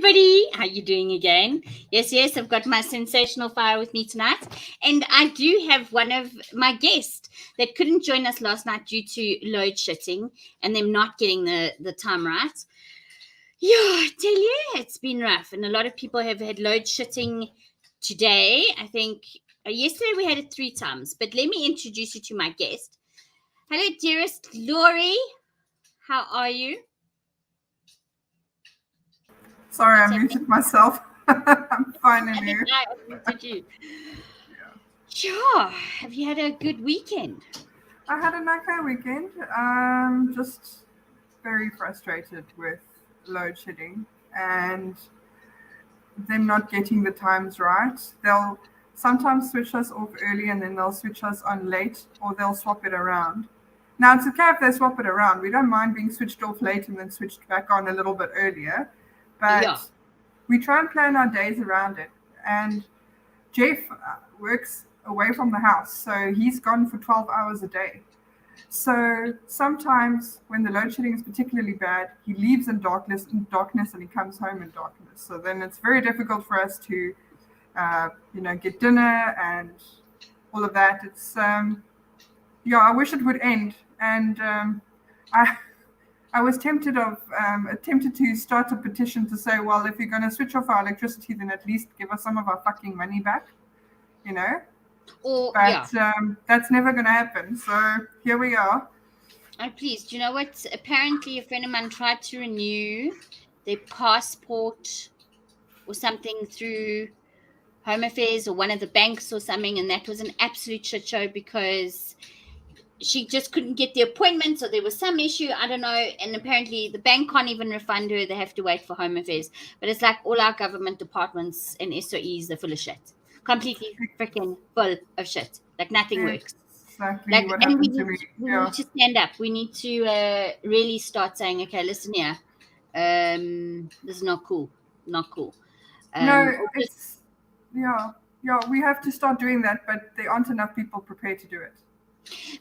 everybody. How you doing again? Yes, I've got my sensational fire with me tonight. And I do have one of my guests that couldn't join us last night due to load shedding and them not getting the time right. Yeah, I tell you, it's been rough. And a lot of people have had load shedding today. I think yesterday we had it 3 times. But let me introduce you to my guest. Hello, dearest Lori. How are you? Sorry, I muted myself. I'm fine, and you? I muted you. Sure. Have you had a good weekend? I had an okay weekend. Just very frustrated with load shedding and them not getting the times right. They'll sometimes switch us off early and then they'll switch us on late, or they'll swap it around. Now, it's okay if they swap it around. We don't mind being switched off late and then switched back on a little bit earlier. But we try and plan our days around it. And Jeff works away from the house, so he's gone for 12 hours a day. So sometimes when the load shedding is particularly bad, he leaves in darkness and he comes home in darkness. So then it's very difficult for us to, get dinner and all of that. It's, I wish it would end. And I was attempted to start a petition to say, well, if you're going to switch off our electricity, then at least give us some of our fucking money back, But that's never going to happen. So here we are. Oh, please. Do you know what? Apparently, a friend of mine tried to renew their passport or something through Home Affairs or one of the banks or something, and that was an absolute shit show because she just couldn't get the appointment, so there was some issue, I don't know, and apparently the bank can't even refund her. They have to wait for Home Affairs. But it's like all our government departments and SOEs are full of shit. Completely freaking full of shit. Like nothing works. Exactly what happened to me. We need to stand up. We need to really start saying, okay, listen here. This is not cool. Not cool. We have to start doing that, but there aren't enough people prepared to do it.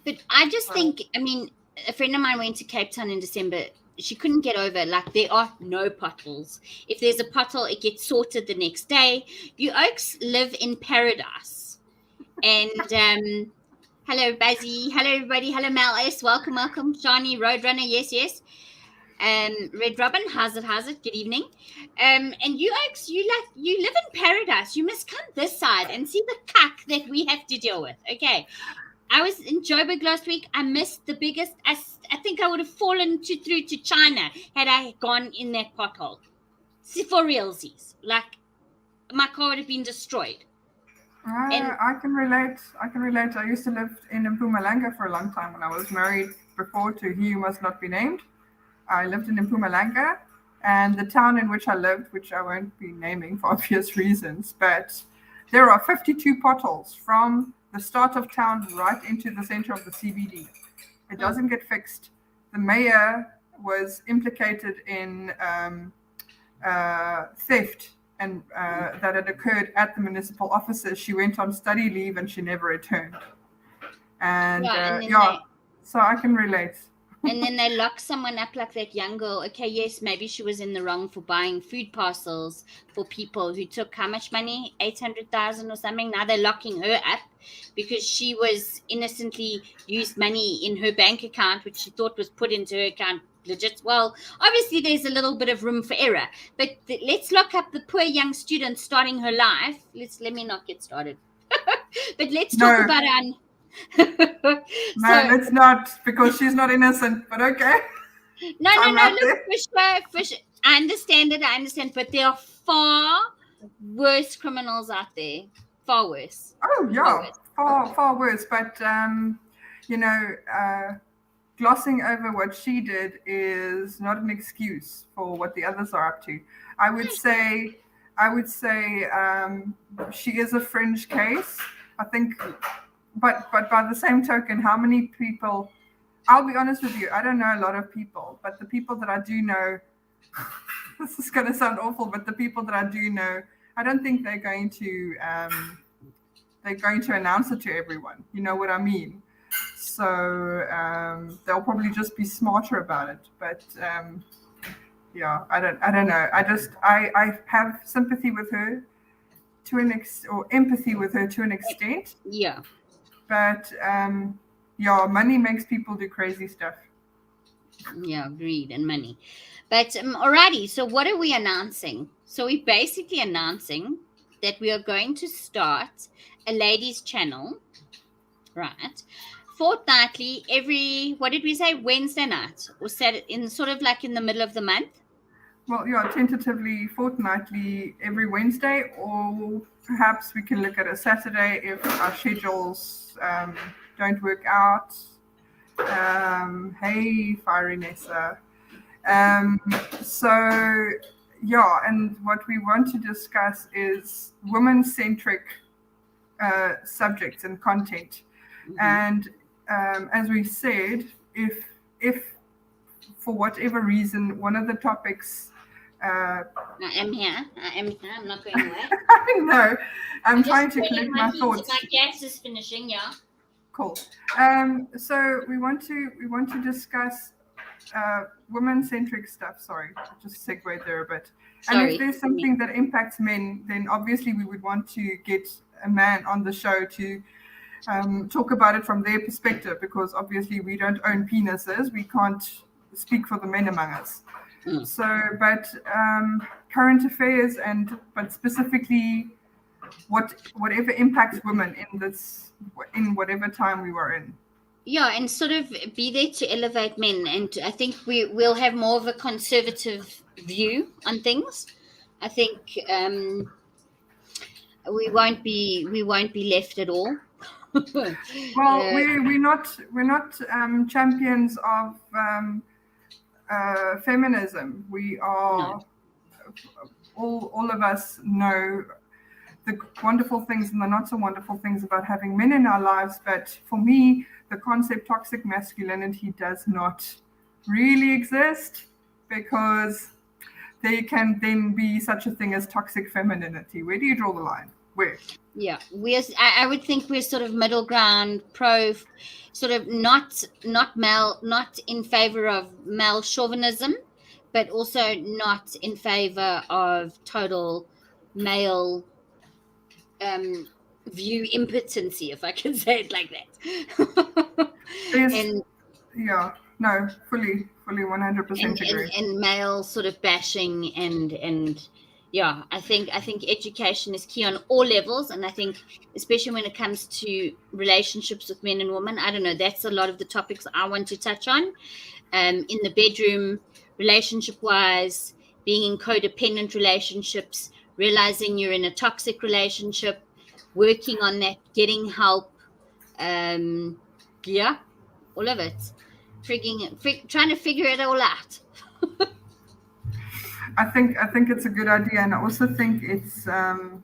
But I just think, a friend of mine went to Cape Town in December. She couldn't get over, there are no potholes. If there's a pothole, it gets sorted the next day. You oaks live in paradise. And hello, Bazzy. Hello, everybody. Hello, Mel S. Welcome. Johnny, Roadrunner. Yes. Red Robin, how's it? Good evening. And you oaks, you live in paradise. You must come this side and see the cuck that we have to deal with. Okay. I was in Joburg last week. I missed the biggest. I think I would have fallen through to China had I gone in that pothole. For realsies. My car would have been destroyed. I can relate. I used to live in Mpumalanga for a long time when I was married before to He Who Must Not Be Named. I lived in Mpumalanga, and the town in which I lived, which I won't be naming for obvious reasons, but there are 52 potholes from the start of town right into the center of the CBD. It doesn't get fixed. The mayor was implicated in theft and that had occurred at the municipal offices. She went on study leave and she never returned. And so I can relate. And then they lock someone up like that young girl. Okay, yes, maybe she was in the wrong for buying food parcels for people who took how much money? 800,000 or something. Now they're locking her up because she was innocently used money in her bank account, which she thought was put into her account legit. Well, obviously there's a little bit of room for error. But let's lock up the poor young student starting her life. Let me not get started. But let's talk about our... It's not, because she's not innocent, but okay. No, look, Fish, I understand, but there are far worse criminals out there. Far worse. Oh, yeah, far worse. But, glossing over what she did is not an excuse for what the others are up to. I would say she is a fringe case. I think... But by the same token, how many people, I'll be honest with you, I don't know a lot of people, but the people that I do know, this is going to sound awful, but the people that I do know, I don't think they're going to announce it to everyone. You know what I mean? So they'll probably just be smarter about it. But yeah, I don't know. I have sympathy with her or empathy with her to an extent, Yeah. but yeah, money makes people do crazy stuff. Yeah, greed and money. But alrighty, so what are we announcing? So we're basically announcing that we are going to start a ladies' channel, right? Fortnightly, every, what did we say, Wednesday night, or Saturday, in sort of like in the middle of the month. Well, yeah, tentatively fortnightly every Wednesday, or perhaps we can look at a Saturday if our schedules don't work out. Hey, Fiery Nessa. Um, so, yeah, and what we want to discuss is women-centric subjects and content. Mhm. And as we said, if for whatever reason one of the topics I am here. I'm not going away. I know. I'm just trying to getting collect my heat. thoughts. My gas is finishing. Yeah. Cool. So we want to discuss women-centric stuff. Sorry, I just segued there a bit. And Sorry. if there's something that impacts men, then obviously we would want to get a man on the show to talk about it from their perspective, because obviously we don't own penises. We can't speak for the men among us. Mm. So, but current affairs but specifically whatever impacts women in whatever time we were in. Yeah, and sort of be there to elevate men, and I think we'll have more of a conservative view on things. I think we won't be left at all. Well, we're not champions of feminism. We are all of us know the wonderful things and the not so wonderful things about having men in our lives. But for me, the concept toxic masculinity does not really exist, because there can then be such a thing as toxic femininity. Where do you draw the line? Where? Yeah, I would think we're sort of middle ground, pro, sort of not male, not in favor of male chauvinism, but also not in favor of total male view impotency, if I can say it like that. Fully 100% agree. And male sort of bashing and yeah, I think education is key on all levels, and I think especially when it comes to relationships with men and women, I don't know, that's a lot of the topics I want to touch on. In the bedroom, relationship wise, being in codependent relationships, realizing you're in a toxic relationship, working on that, getting help, yeah, all of it. Trying to figure it all out. I think it's a good idea, and I also think it's from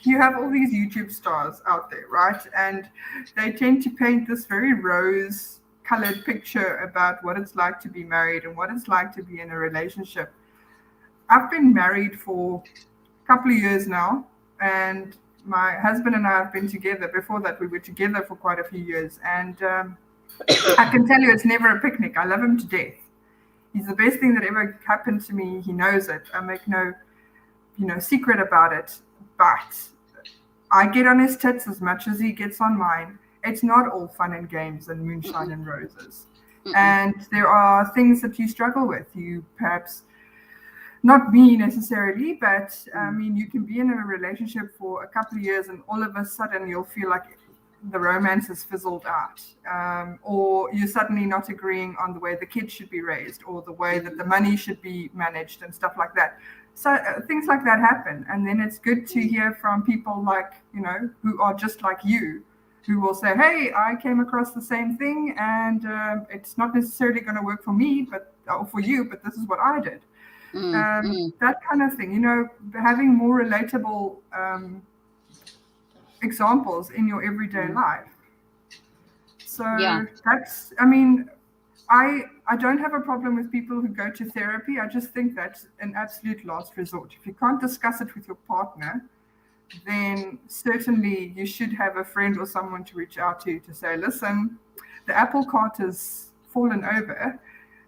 you have all these YouTube stars out there, right? And they tend to paint this very rose-colored picture about what it's like to be married and what it's like to be in a relationship. I've been married for a couple of years now, and my husband and I have been together. Before that, we were together for quite a few years, and I can tell you it's never a picnic. I love him to death. He's the best thing that ever happened to me. He knows it. I make no, secret about it. But I get on his tits as much as he gets on mine. It's not all fun and games and moonshine and roses. And there are things that you struggle with. You perhaps, not me necessarily, but I mean, you can be in a relationship for a couple of years and all of a sudden you'll feel like the romance has fizzled out, or you're suddenly not agreeing on the way the kids should be raised or the way that the money should be managed and stuff like that. So things like that happen, and then it's good to hear from people like, who are just like you, who will say, hey, I came across the same thing, and it's not necessarily going to work for me, or for you, but this is what I did. That kind of thing, having more relatable examples in your everyday life. So that's, I mean, I don't have a problem with people who go to therapy. I just think that's an absolute last resort. If you can't discuss it with your partner, then certainly you should have a friend or someone to reach out to say, listen, the apple cart is fallen over,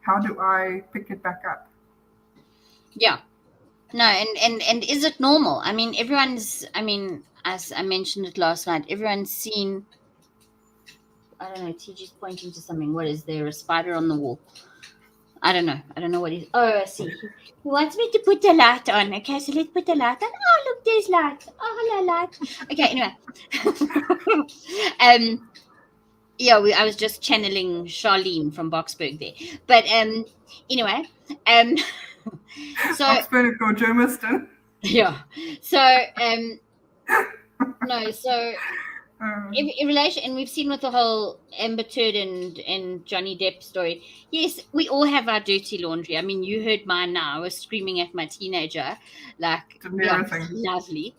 how do I pick it back up? Yeah. No, and is it normal? I mean, as I mentioned it last night, everyone's seen, I don't know, TG's pointing to something. What is there? A spider on the wall? I don't know what he's. Oh, I see. He wants me to put the light on. Okay, so let's put the light on. Oh, look, there's light. Oh, hello, light. Okay, anyway. Yeah, I was just channeling Charlene from Boxburg there. But anyway, so Boxburg or Germiston. yeah. So no, so in relation, and we've seen with the whole Amber Turd and Johnny Depp story. Yes, we all have our dirty laundry. I mean, you heard mine now. I was screaming at my teenager, like, yeah, lovely.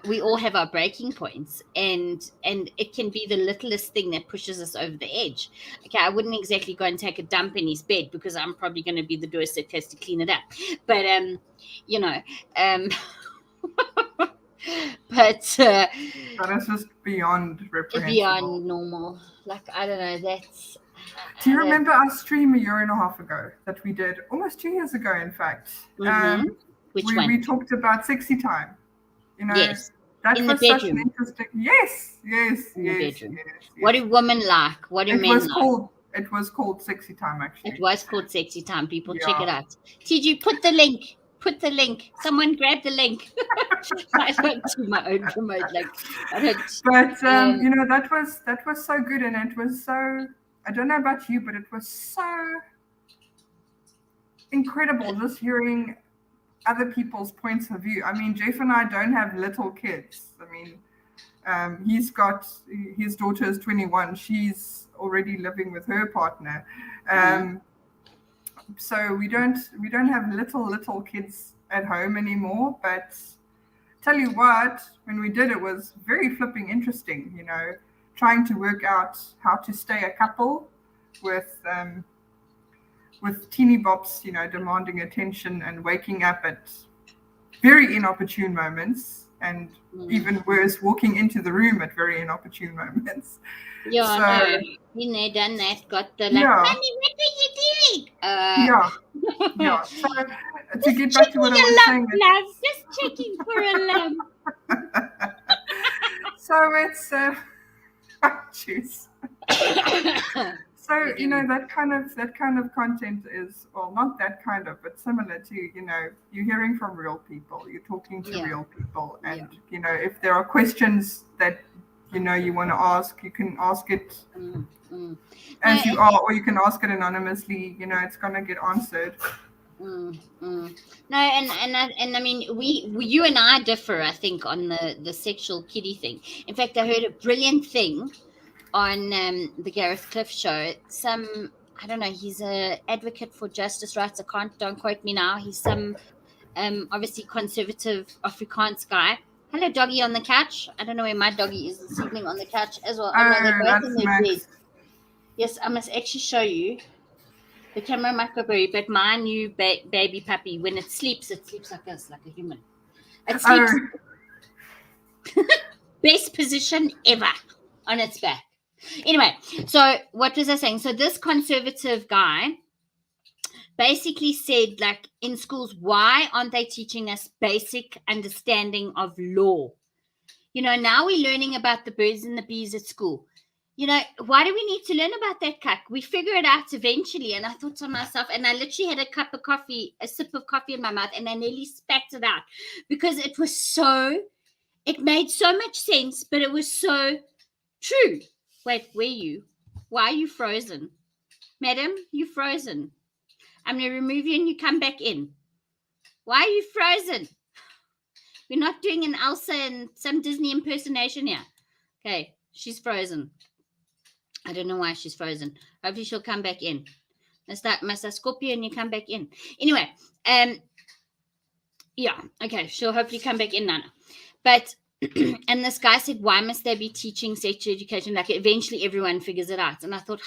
We all have our breaking points, and it can be the littlest thing that pushes us over the edge. Okay, I wouldn't exactly go and take a dump in his bed because I'm probably going to be the nurse that has to clean it up. But you know, but that is just beyond reprehensible. Beyond normal. Like, I don't know. That's. Do you remember our stream a year and a half ago that we did almost 2 years ago? In fact. Which one? We talked about sexy time. You know, yes. That in was the such an interesting. Yes. In the bedroom. Yes. What do women like? What do men like? It was called sexy time, actually. It was called sexy time. People check it out. TG, put the link. Put the link. Someone grab the link. I don't do my own promote. Like, I don't. But you know, that was so good, and it was so. I don't know about you, but it was so incredible just hearing other people's points of view. I mean, Jeff and I don't have little kids. I mean, he's got his daughter is 21. She's already living with her partner. So we don't have little kids at home anymore. But tell you what, when we did, it was very flipping interesting. You know, trying to work out how to stay a couple with teeny bops, you know, demanding attention and waking up at very inopportune moments, and even worse, walking into the room at very inopportune moments. Yeah, so, no, been there, done that, got the like, Mommy, what are you doing? Yeah. So to get back to what I was saying, just checking for a lump. So it's jeez. So, you know, that kind of content is, well, not that kind of, but similar to, you know, you're hearing from real people, you're talking to real people, and, you know, if there are questions that, you know, you want to ask, you can ask it as you are, or you can ask it anonymously, you know, it's going to get answered. No, and I mean, you and I differ, I think, on the sexual kiddie thing. In fact, I heard a brilliant thing on the Gareth Cliff show. I don't know, he's an advocate for justice rights. Don't quote me now. He's some obviously conservative Afrikaans guy. Hello, doggy on the couch. I don't know where my doggy is this evening, on the couch as well. Oh, no, they're both in their bed. Yes, I must actually show you. The camera might go blurry, but my new baby puppy, when it sleeps like this, like a human. It sleeps best position ever on its back. Anyway, so what was I saying? So this conservative guy basically said, like, in schools, why aren't they teaching us basic understanding of law? You know, now we're learning about the birds and the bees at school. You know, why do we need to learn about that cuck? We figure it out eventually. And I thought to myself, and I literally had a sip of coffee in my mouth, and I nearly spat it out because it made so much sense, but it was so true. Wait, why are you frozen? Madam, you frozen. I'm going to remove you and you come back in. Why are you frozen? We're not doing an Elsa and some Disney impersonation here. Okay, she's frozen. I don't know why she's frozen. Hopefully she'll come back in. Must I scoop you and you come back in? Anyway, yeah, okay, she'll hopefully come back in, Nana. But and this guy said, why must they be teaching sexual education? Like, eventually everyone figures it out. And I thought,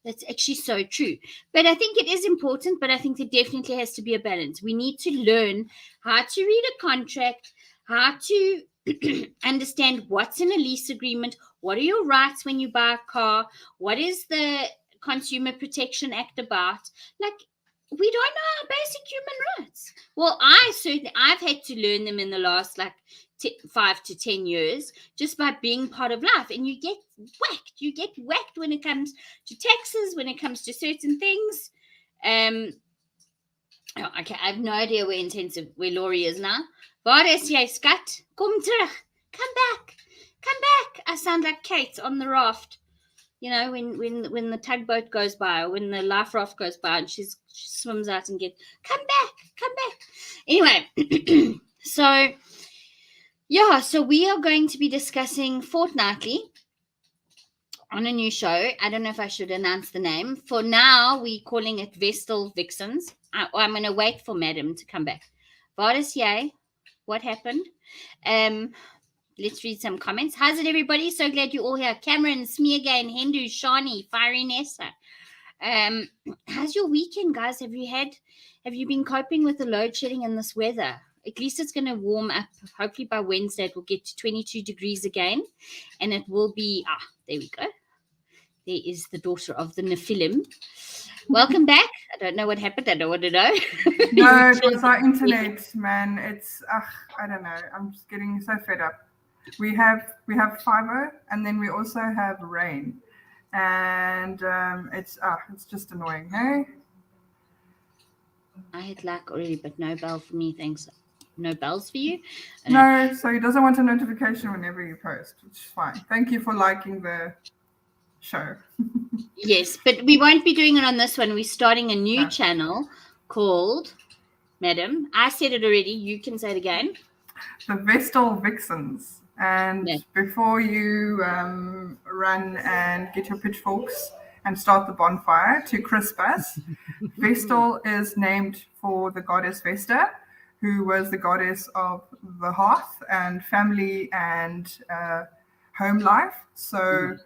that's actually so true. But I think it is important, but I think there definitely has to be a balance. We need to learn how to read a contract, how to understand what's in a lease agreement, what are your rights when you buy a car, what is the Consumer Protection Act about. Like, we don't know our basic human rights. Well, I've had to learn them in the last 5 to 10 years just by being part of life. And you get whacked when it comes to taxes, when it comes to certain things. Okay, I have no idea where Laurie is now. Waar is jy, skat? Kom terug. Come back. I sound like Kate on the raft. You know, when the tugboat goes by, or when the life raft goes by, and she swims out and come back. Anyway, so we are going to be discussing fortnightly on a new show. I don't know if I should announce the name. For now, we're calling it Vestal Vixens. I'm going to wait for Madam to come back. Waar is jy? What happened? Let's read some comments. How's it, everybody? So glad you're all here. Cameron, Smeargane, Hindu, Shani, Fiery Nessa. How's your weekend, guys? Have you been coping with the load shedding and this weather? At least it's going to warm up. Hopefully by Wednesday it will get to 22 degrees again. And it will be, there we go. There is the daughter of the Nephilim. Welcome back. I don't know what happened. I don't want to know. No, it was our internet, man. It's, I don't know. I'm just getting so fed up. We have fiber, and then we also have rain. And it's just annoying, hey? I had luck already, but no bell for me, thanks. No bells for you? No, so he doesn't want a notification whenever you post, which is fine. Thank you for liking the show. Yes, but we won't be doing it on this one. We're starting a new channel called, Madam, I said it already, you can say it again. The Vestal Vixens. And before you run and get your pitchforks and start the bonfire to crisp us, Vestal is named for the goddess Vesta, who was the goddess of the hearth and family and home life. So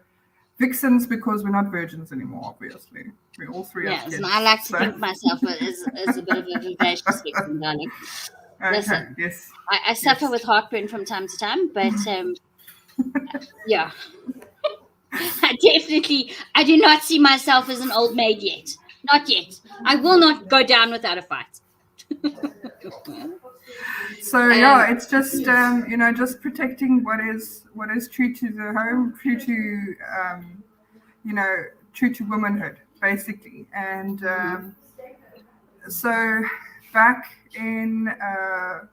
Vixens, because we're not virgins anymore, obviously. We're all three of kids. And I like to think myself as a bit of a vivacious vixen, darling. Okay, listen, yes. I suffer with heartburn from time to time, but yeah. I do not see myself as an old maid yet. Not yet. I will not go down without a fight. So it's just just protecting what is true to the home, true to true to womanhood, basically. And so back in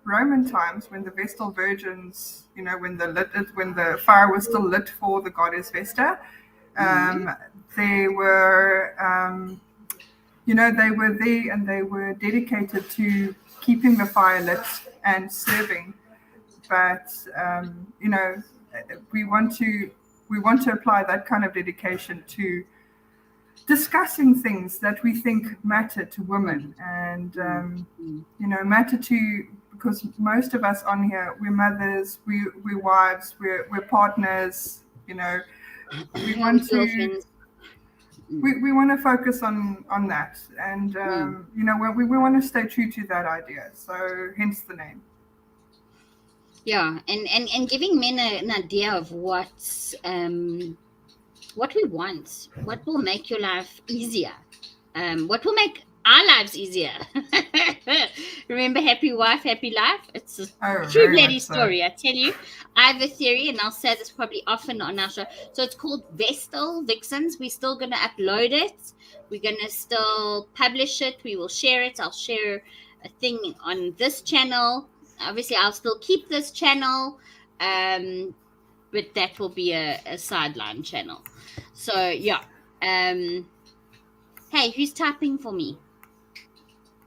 Roman times, when the Vestal Virgins, when the fire was still lit for the goddess Vesta, they were they were there and they were dedicated to keeping the fire lit and serving. But we want to apply that kind of dedication to discussing things that we think matter to women and matter to, because most of us on here, we're mothers, we're wives, we're partners. We want to we want to focus on that, and we want to stay true to that idea. So hence the name. Yeah, and giving men an idea of what we want, what will make your life easier, what will make our lives easier. Remember Happy Wife, Happy Life? It's a true bloody story, I tell you. I have a theory, and I'll say this probably often on our show. So it's called Vestal Vixens. We're still going to upload it. We're going to still publish it. We will share it. I'll share a thing on this channel. Obviously, I'll still keep this channel, but that will be a sideline channel. So, yeah. Hey, who's typing for me?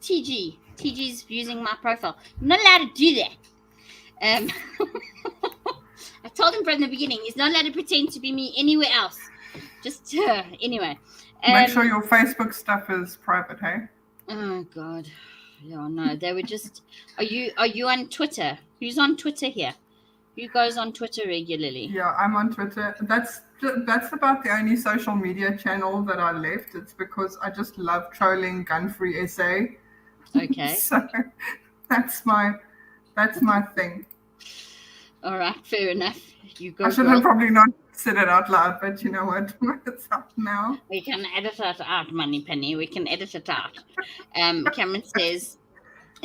TG. TG's using my profile. I'm not allowed to do that. I told him from the beginning, he's not allowed to pretend to be me anywhere else. Just, anyway. Make sure your Facebook stuff is private, hey? Oh, God. Yeah, no, they were just... Are you on Twitter? Who's on Twitter here? Who goes on Twitter regularly? Yeah, I'm on Twitter. That's about the only social media channel that I left. It's because I just love trolling gun-free SA. Okay. So that's my thing. All right, fair enough. You go, I should girl. have probably not said it out loud, but you know what? It's out now. We can edit it out, Money Penny. We can edit it out. Cameron says,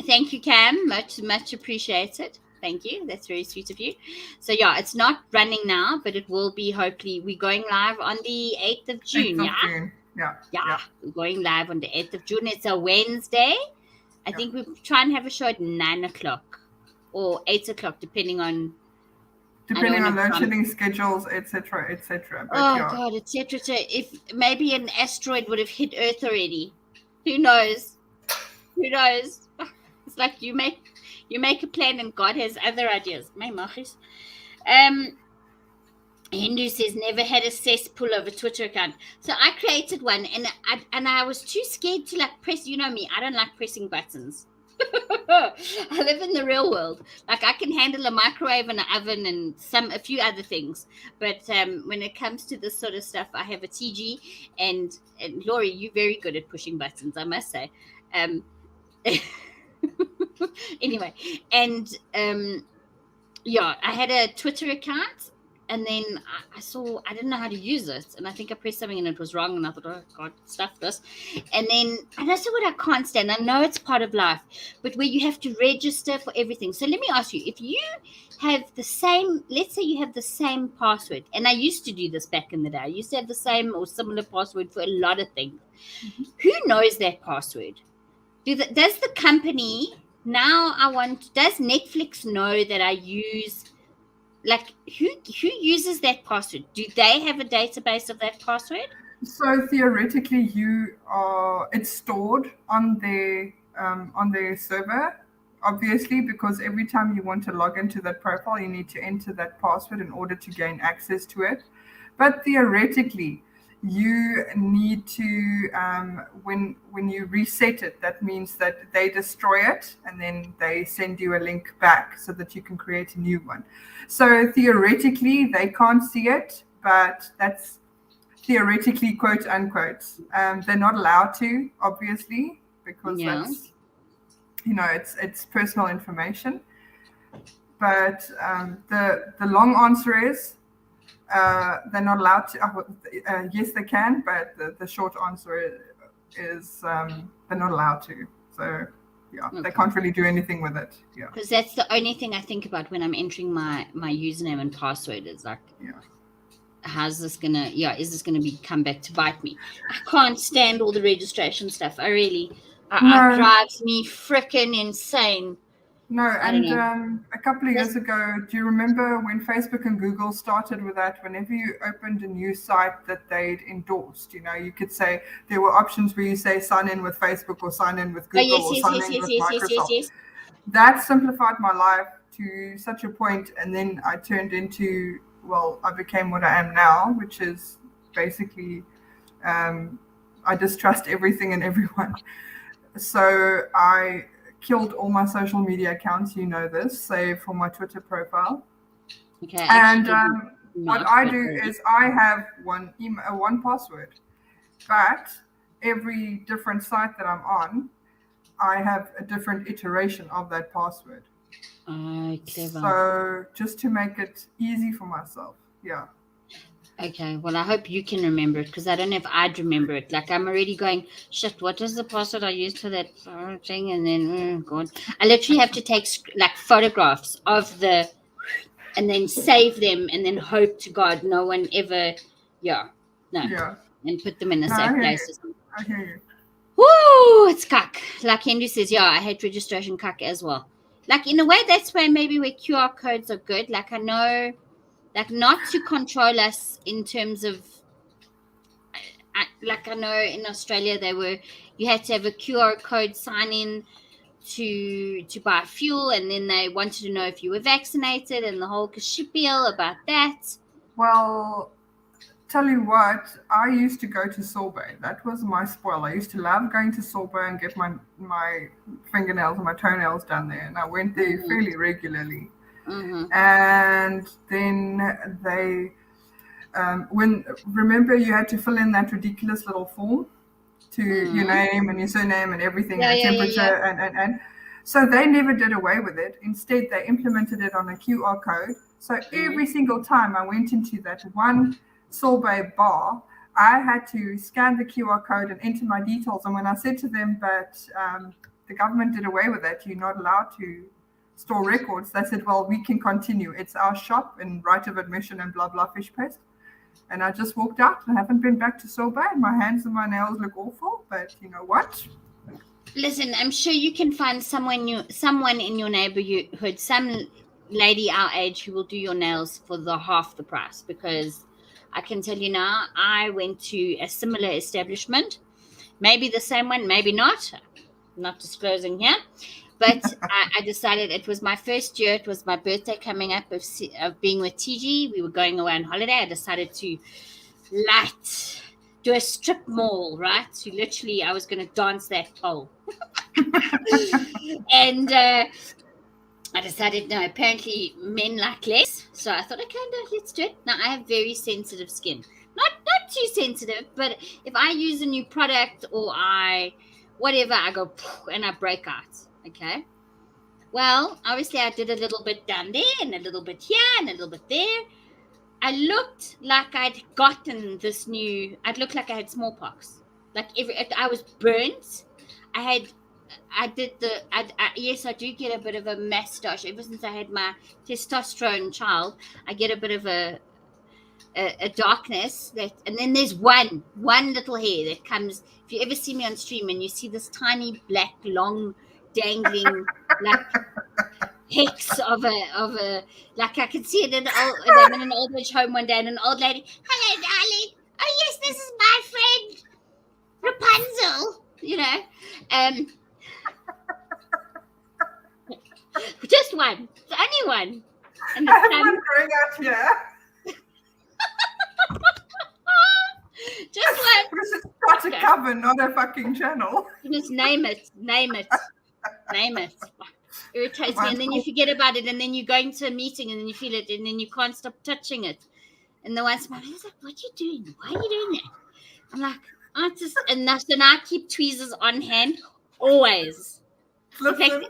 "Thank you, Cam. Much appreciated. Thank you. That's very sweet of you." So yeah, it's not running now, but it will be. Hopefully, we're going live on the 8th of June. 8th of June. Yeah. We're going live on the 8th of June. It's a Wednesday. I think we try and have a show at 9 o'clock or 8 o'clock, depending on load shedding schedules, etc., etc. Oh God, etc. If maybe an asteroid would have hit Earth already, who knows? Who knows? It's like you make a plan and God has other ideas. My machis. Hindu says never had a cesspool of a Twitter account. So I created one, and I was too scared to like press. You know me, I don't like pressing buttons. I live in the real world. Like I can handle a microwave and an oven and a few other things, but when it comes to this sort of stuff, I have a TG. And Laurie, you're very good at pushing buttons, I must say. Anyway, and I had a Twitter account. And then I saw, I didn't know how to use it. And I think I pressed something and it was wrong. And I thought, oh, God, stuff this. And that's what I can't stand. I know it's part of life, but where you have to register for everything. So let me ask you, if you have let's say you have the same password. And I used to do this back in the day. I used to have the same or similar password for a lot of things. Mm-hmm. Who knows that password? Does the company, does Netflix know that I use... Like, who uses that password? Do they have a database of that password? So theoretically, it's stored on their server, obviously, because every time you want to log into that profile, you need to enter that password in order to gain access to it. But theoretically, you need to, when you reset it, that means that they destroy it and then they send you a link back so that you can create a new one. So theoretically, they can't see it, but that's theoretically, quote unquote. They're not allowed to, obviously, because that's, it's personal information. But the long answer is, they're not allowed to. Yes, they can, but the short answer is they're not allowed to. So, okay. They can't really do anything with it. Yeah, because that's the only thing I think about when I'm entering my username and password. Is like, how's this gonna? Is this gonna come back to bite me? I can't stand all the registration stuff. It drives me freaking insane. No, and a couple of years ago, do you remember when Facebook and Google started with that? Whenever you opened a new site that they'd endorsed, you could say there were options where you say sign in with Facebook or sign in with Google or sign in with Microsoft. Yes. That simplified my life to such a point, and then I turned into, I became what I am now, which is basically I distrust everything and everyone. So I killed all my social media accounts, this, save for my Twitter profile. Okay. And what I do is I have one password, but every different site that I'm on, I have a different iteration of that password. Clever. So just to make it easy for myself, yeah. Okay, well, I hope you can remember it, because I don't know if I'd remember it. Like, I'm already going, shit, what is the password I used for that thing? And then, God, I literally have to take like photographs of and then save them, and then hope to God no one ever, and put them in a safe place. I hear you. Woo, it's cuck. Like Henry says, I hate registration cuck as well. Like, in a way, that's where QR codes are good. Like, I know... Like, not to control us in terms of, I know in Australia you had to have a QR code sign in to buy fuel, and then they wanted to know if you were vaccinated and the whole spiel about that. Well, tell you what, I used to go to Sorbet. That was my spoil. I used to love going to Sorbet and get my fingernails and my toenails done there, and I went there fairly regularly. Mm-hmm. And then they, remember you had to fill in that ridiculous little form to your name and your surname and everything, and temperature, and so they never did away with it. Instead, they implemented it on a QR code, So every single time I went into that one sorbet bar, I had to scan the QR code and enter my details. And when I said to them that the government did away with that, you're not allowed to store records, they said, well, we can continue. It's our shop and right of admission and blah, blah, fish paste. And I just walked out and haven't been back to sorbet. My hands and my nails look awful, but you know what? Listen, I'm sure you can find someone in your neighborhood, some lady our age who will do your nails for the half the price, because I can tell you now, I went to a similar establishment, maybe the same one, maybe not disclosing here, but I decided it was my first year. It was my birthday coming up of being with TG. We were going away on holiday. I decided to do a strip mall, right? So literally, I was going to dance that pole. And I decided, no, apparently men like less. So I thought, okay, no, let's do it. Now, I have very sensitive skin. Not too sensitive, but if I use a new product or whatever, I go and I break out. Okay. Well, obviously, I did a little bit down there and a little bit here and a little bit there. I looked like I'd gotten this new. I'd look like I had smallpox. Like I was burnt. Yes, I do get a bit of a mustache. Ever since I had my testosterone child, I get a bit of a darkness and then there's one little hair that comes. If you ever see me on stream and you see this tiny black long dangling like hex of a like I could see it in an old age home one day, and an old lady, hello darling, oh yes, this is my friend Rapunzel, you know. Just one, the only one. And I have one growing out here. Just one. This is not a cover, not a fucking channel. You just name it. Irritates me, and then you forget about it, and then you're going to a meeting, and then you feel it, and then you can't stop touching it. And the one's like, "What are you doing? Why are you doing that?" I'm like, "Oh, it's just enough." So now I keep tweezers on hand, always. Listen.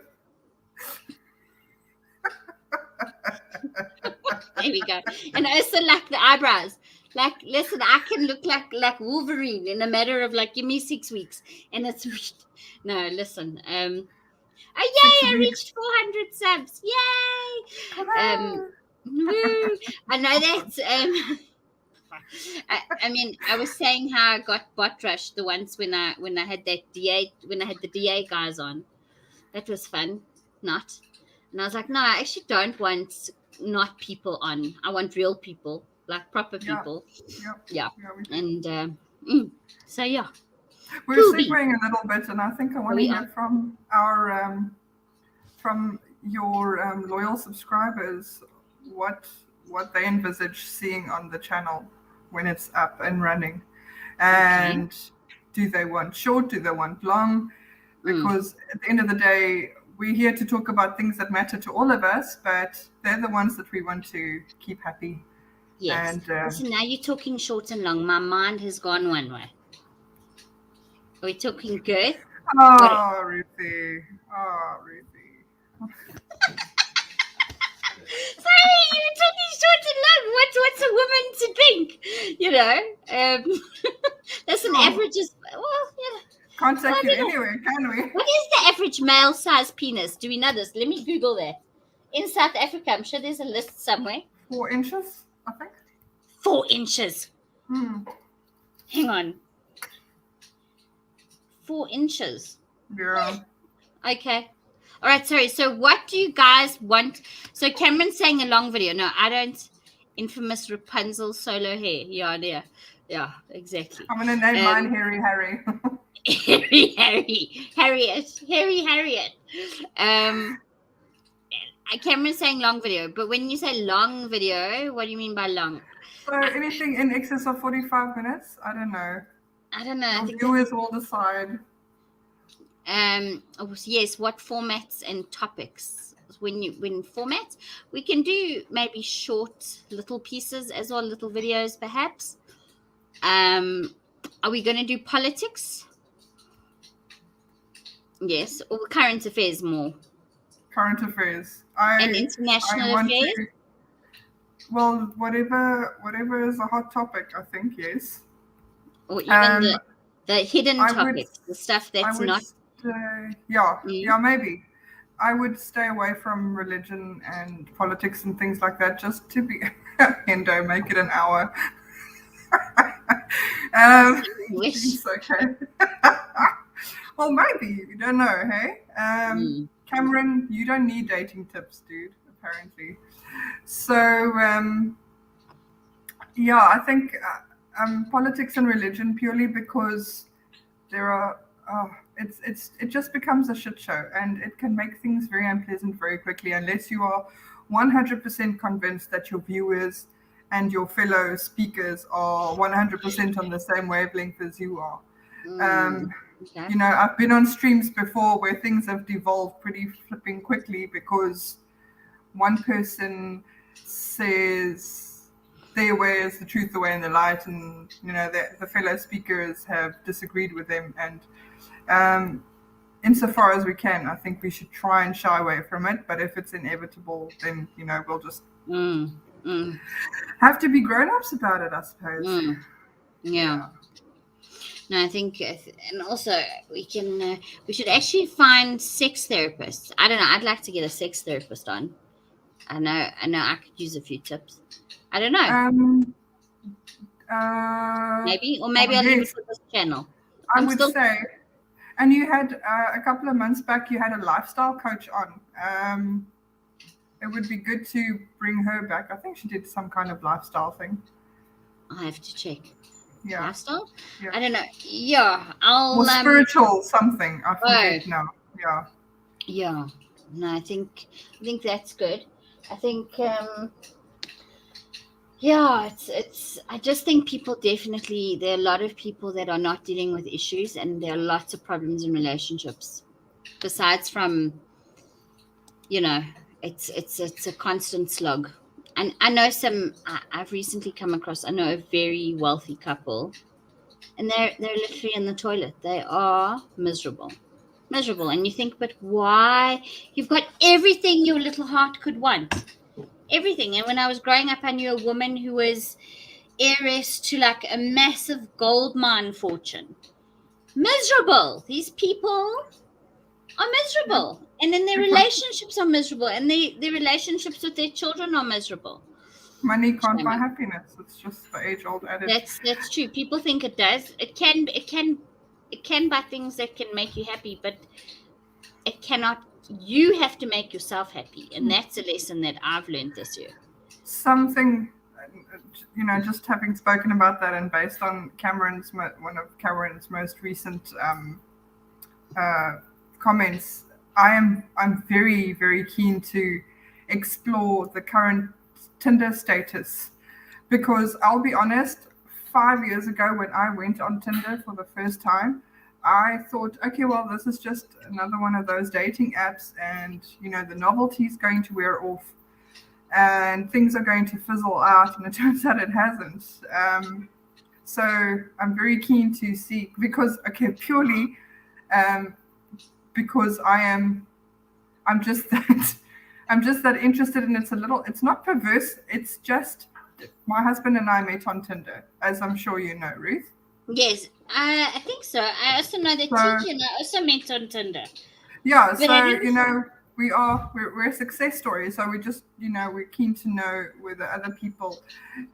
There we go. And I also like the eyebrows. Like, listen, I can look like Wolverine in a matter of like, give me 6 weeks, and it's no. Listen, oh yay! I reached 400 subs! Yay! Woo. I know that. I mean, I was saying how I got bot rushed the once when I had the DA guys on. That was fun, not. And I was like, no, I actually don't want not people on. I want real people, like proper people. Yeah. And so yeah. We're segueing a little bit, and I think I want to hear from our from your loyal subscribers what they envisage seeing on the channel when it's up and running, and do they want short? Do they want long? Because at the end of the day, we're here to talk about things that matter to all of us, but they're the ones that we want to keep happy. Yes. And so now you're talking short and long. My mind has gone one way. Are we talking girth? Oh, Ruthie. Sorry, you're talking short and long. What's a woman to think? You know, listen, average is, well, yeah. Can't take it anywhere, can we? What is the average male size penis? Do we know this? Let me Google that. In South Africa, I'm sure there's a list somewhere. 4 inches, I think. 4 inches. Hang on. 4 inches. Yeah. Okay. All right, sorry. So what do you guys want? So Cameron's saying a long video. No, I don't. Infamous Rapunzel solo hair. Yeah, exactly. I'm going to name mine Harry. Harriet. Cameron's saying long video, but when you say long video, what do you mean by long? So anything in excess of 45 minutes? I don't know. I think viewers will decide. Yes, what formats and topics? When formats, we can do maybe short little pieces as well, little videos perhaps. Are we going to do politics? Yes, or current affairs more. Current affairs. And international affairs. Well, whatever is a hot topic, I think, yes. Or even the hidden I would topics, the stuff I that's would not. say, Mm. yeah, maybe. I would stay away from religion and politics and things like that, just to be Endo, make it an hour. um, Wish. Jeez, okay. Well, maybe you don't know, hey? Mm. Cameron, you don't need dating tips, dude. Apparently. So, yeah, I think politics and religion purely because there are it just becomes a shit show, and it can make things very unpleasant very quickly unless you are 100% convinced that your viewers and your fellow speakers are 100% on the same wavelength as you are. Mm. um, Okay. you know, I've been on streams before where things have devolved pretty flipping quickly because one person says their way is the truth, the way, and the light, and the fellow speakers have disagreed with them. And insofar as we can, I think we should try and shy away from it. But if it's inevitable, then we'll just Mm. Mm. have to be grown-ups about it, I suppose. Mm. Yeah. Yeah. No, I think, and also we should actually find sex therapists. I don't know. I'd like to get a sex therapist on. I know I could use a few tips. I don't know. Um. Maybe, or Well, maybe I'll leave it yes, for this channel. I I'm would still. say. And you had a couple of months back, you had a lifestyle coach on. It would be good to bring her back. I think she did some kind of lifestyle thing. I have to check. Yeah. Lifestyle? Yeah. I don't know. Yeah, I'll. Or spiritual something. I forget Oh. now. Yeah. Yeah. No, I think that's good. I think. Yeah, it's. I just think people definitely. There are a lot of people that are not dealing with issues, and there are lots of problems in relationships. Besides from, it's a constant slog. And I know I've recently come across. I know a very wealthy couple, and they're literally in the toilet. They are miserable, and you think, but why? You've got everything your little heart could want, everything. And when I was growing up, I knew a woman who was heiress to like a massive gold mine fortune. Miserable. These people are miserable, and then their Because relationships are miserable, and their relationships with their children are miserable. money can't buy Shame. happiness. It's just the age-old adage. That's true. People think it does. It can buy things that can make you happy, but it cannot. You have to make yourself happy, and that's a lesson that I've learned this year. Something, just having spoken about that, and based on one of Cameron's most recent comments, I'm very, very keen to explore the current Tinder status, because I'll be honest, 5 years ago when I went on Tinder for the first time, I thought, okay, well, this is just another one of those dating apps, and the novelty's going to wear off, and things are going to fizzle out, and it turns out it hasn't. So I'm very keen to see, because purely because I'm just that interested, and it's not perverse. It's just my husband and I met on Tinder, as I'm sure you know, Ruth. Yes, I think so. I also know that Tiki and I also met on Tinder. Yeah, But so we're a success story. So we just we're keen to know whether other people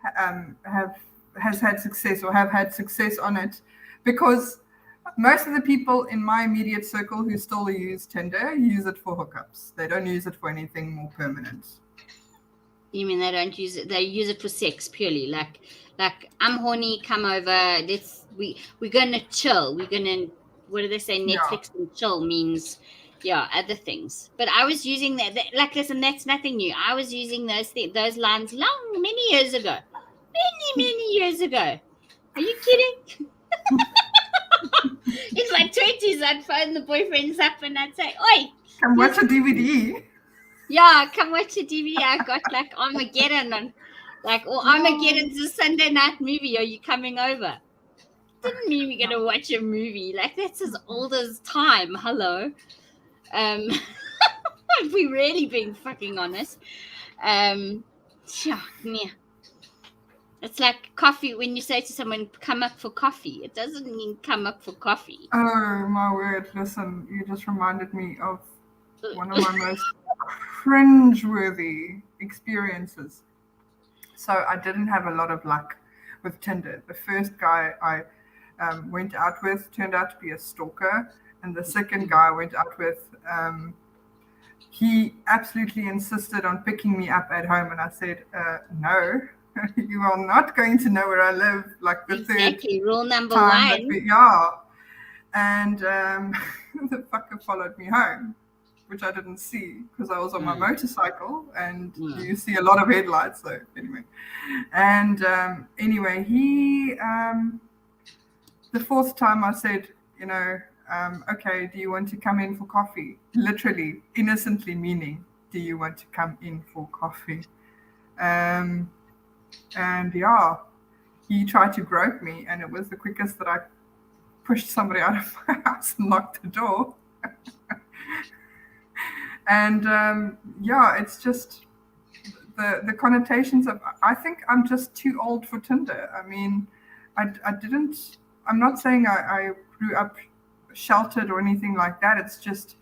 has had success or have had success on it, because most of the people in my immediate circle who still use Tinder use it for hookups. They don't use it for anything more permanent. You mean they don't use it? They use it for sex purely, like I'm horny, come over. We're gonna chill. We're gonna, what do they say? Netflix and chill means, other things. But I was using that. Like, listen, that's nothing new. I was using those lines many years ago. Many years ago. Are you kidding? In my 20s, I'd phone the boyfriends up and I'd say, "Oi, come watch a DVD." Yeah, come watch a DVD. I got like Armageddon on, Armageddon's a Sunday night movie. Are you coming over? Didn't mean we're gonna watch a movie. Like, that's as old as time. Hello. If we really being fucking honest. Yeah, yeah. It's like coffee. When you say to someone, come up for coffee, it doesn't mean come up for coffee. Oh my word! Listen, you just reminded me of one of my most cringe-worthy experiences. So I didn't have a lot of luck with Tinder. The first guy I went out with turned out to be a stalker, and the second guy I went out with, he absolutely insisted on picking me up at home, and I said, no. You are not going to know where I live, like the Exactly. third Rule number time that one. and the fucker followed me home, which I didn't see because I was on my motorcycle, and you see a lot of headlights. So anyway, and anyway, he the fourth time I said, okay, do you want to come in for coffee? Literally, innocently meaning, do you want to come in for coffee? And yeah, he tried to grope me, and it was the quickest that I pushed somebody out of my house and locked the door. And yeah, it's just the connotations of, I think I'm just too old for Tinder. I mean, I'm not saying I grew up sheltered or anything like that. It's just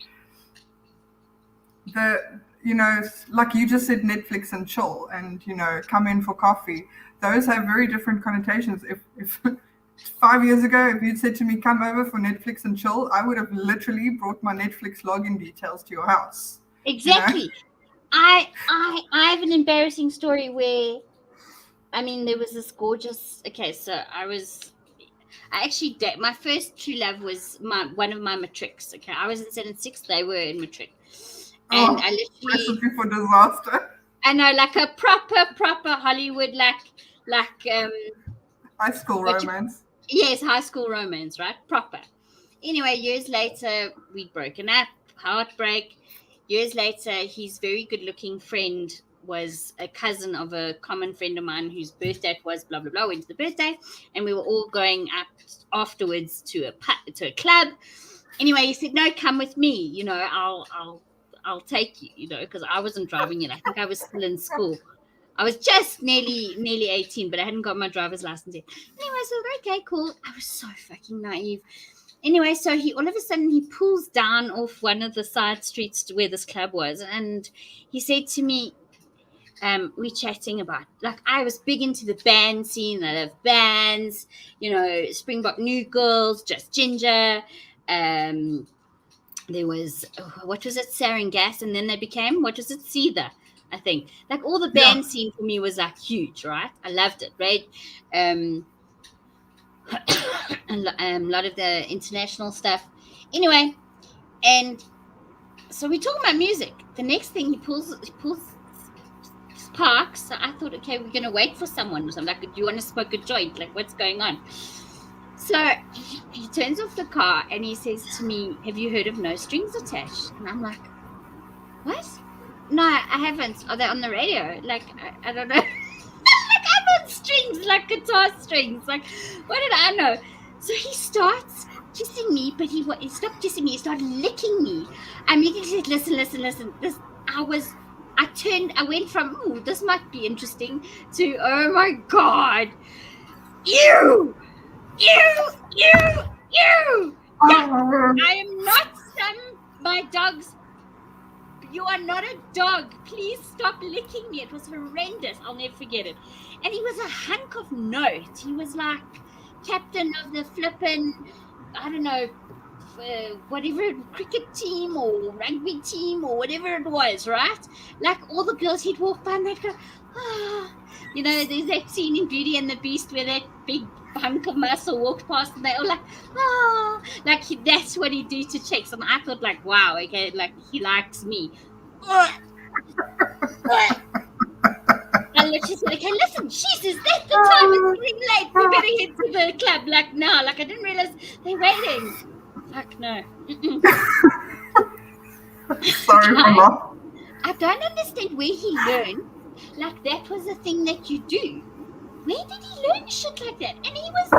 like you just said, Netflix and chill, and come in for coffee. Those have very different connotations. If 5 years ago, if you'd said to me, come over for Netflix and chill, I would have literally brought my Netflix login details to your house. Exactly. I have an embarrassing story where, I mean, there was this gorgeous. Okay, so I actually my first true love was one of my matrics. Okay, I was in 7th, 6th, they were in matric. And I literally recipe for disaster. I know, like a proper Hollywood, like high school romance. Yes, high school romance, right? Proper. Anyway, years later, we'd broken up, heartbreak. Years later, his very good-looking friend was a cousin of a common friend of mine whose birthday it was, blah, blah, blah, went to the birthday, and we were all going up afterwards to a club. Anyway, he said, no, come with me, I'll take you, because I wasn't driving yet. I think I was still in school. I was just nearly 18, but I hadn't got my driver's license yet. Anyway, so okay, cool. I was so fucking naive. Anyway, so he all of a sudden he pulls down off one of the side streets to where this club was, and he said to me, we're chatting about, like, I was big into the band scene. I love bands, Springbok New Girls, Just Ginger. There was, what was it, Sarin Gas, and then they became, what was it, Seether, I think. Like, all the band scene for me was like huge, right? I loved it, right? A lot of the international stuff. Anyway, and so we talk about music. The next thing he pulls parks. So I thought, okay, we're gonna wait for someone or something. Like, do you want to smoke a joint? Like, what's going on? So he turns off the car and he says to me, have you heard of No Strings Attached? And I'm like, what? No, I haven't. Are they on the radio? Like, I don't know. Like, I'm on strings, like guitar strings. Like, what did I know? So he starts kissing me, but he stopped kissing me. He started licking me. I immediately said, listen. I went from, ooh, this might be interesting, to, oh my God. Ew! Yeah, I am not my dogs. You are not a dog. Please stop licking me. It was horrendous. I'll never forget it. And he was a hunk of note. He was like captain of the flippin', I don't know, whatever cricket team or rugby team or whatever it was, right? Like, all the girls he'd walk by and they'd go, ah. There's that scene in Beauty and the Beast where that big hunk of muscle walked past and they all like, ah, like that's what he do to chicks. And I thought, like, wow, okay, like he likes me. I literally said, okay, listen, Jesus, that's the time. It's getting late. We better head to the club, like, now. Like, I didn't realize they're waiting. Fuck no. Sorry, Mama. I don't understand where he learned. Like, that was a thing that you do. Where did he learn shit like that? And he was,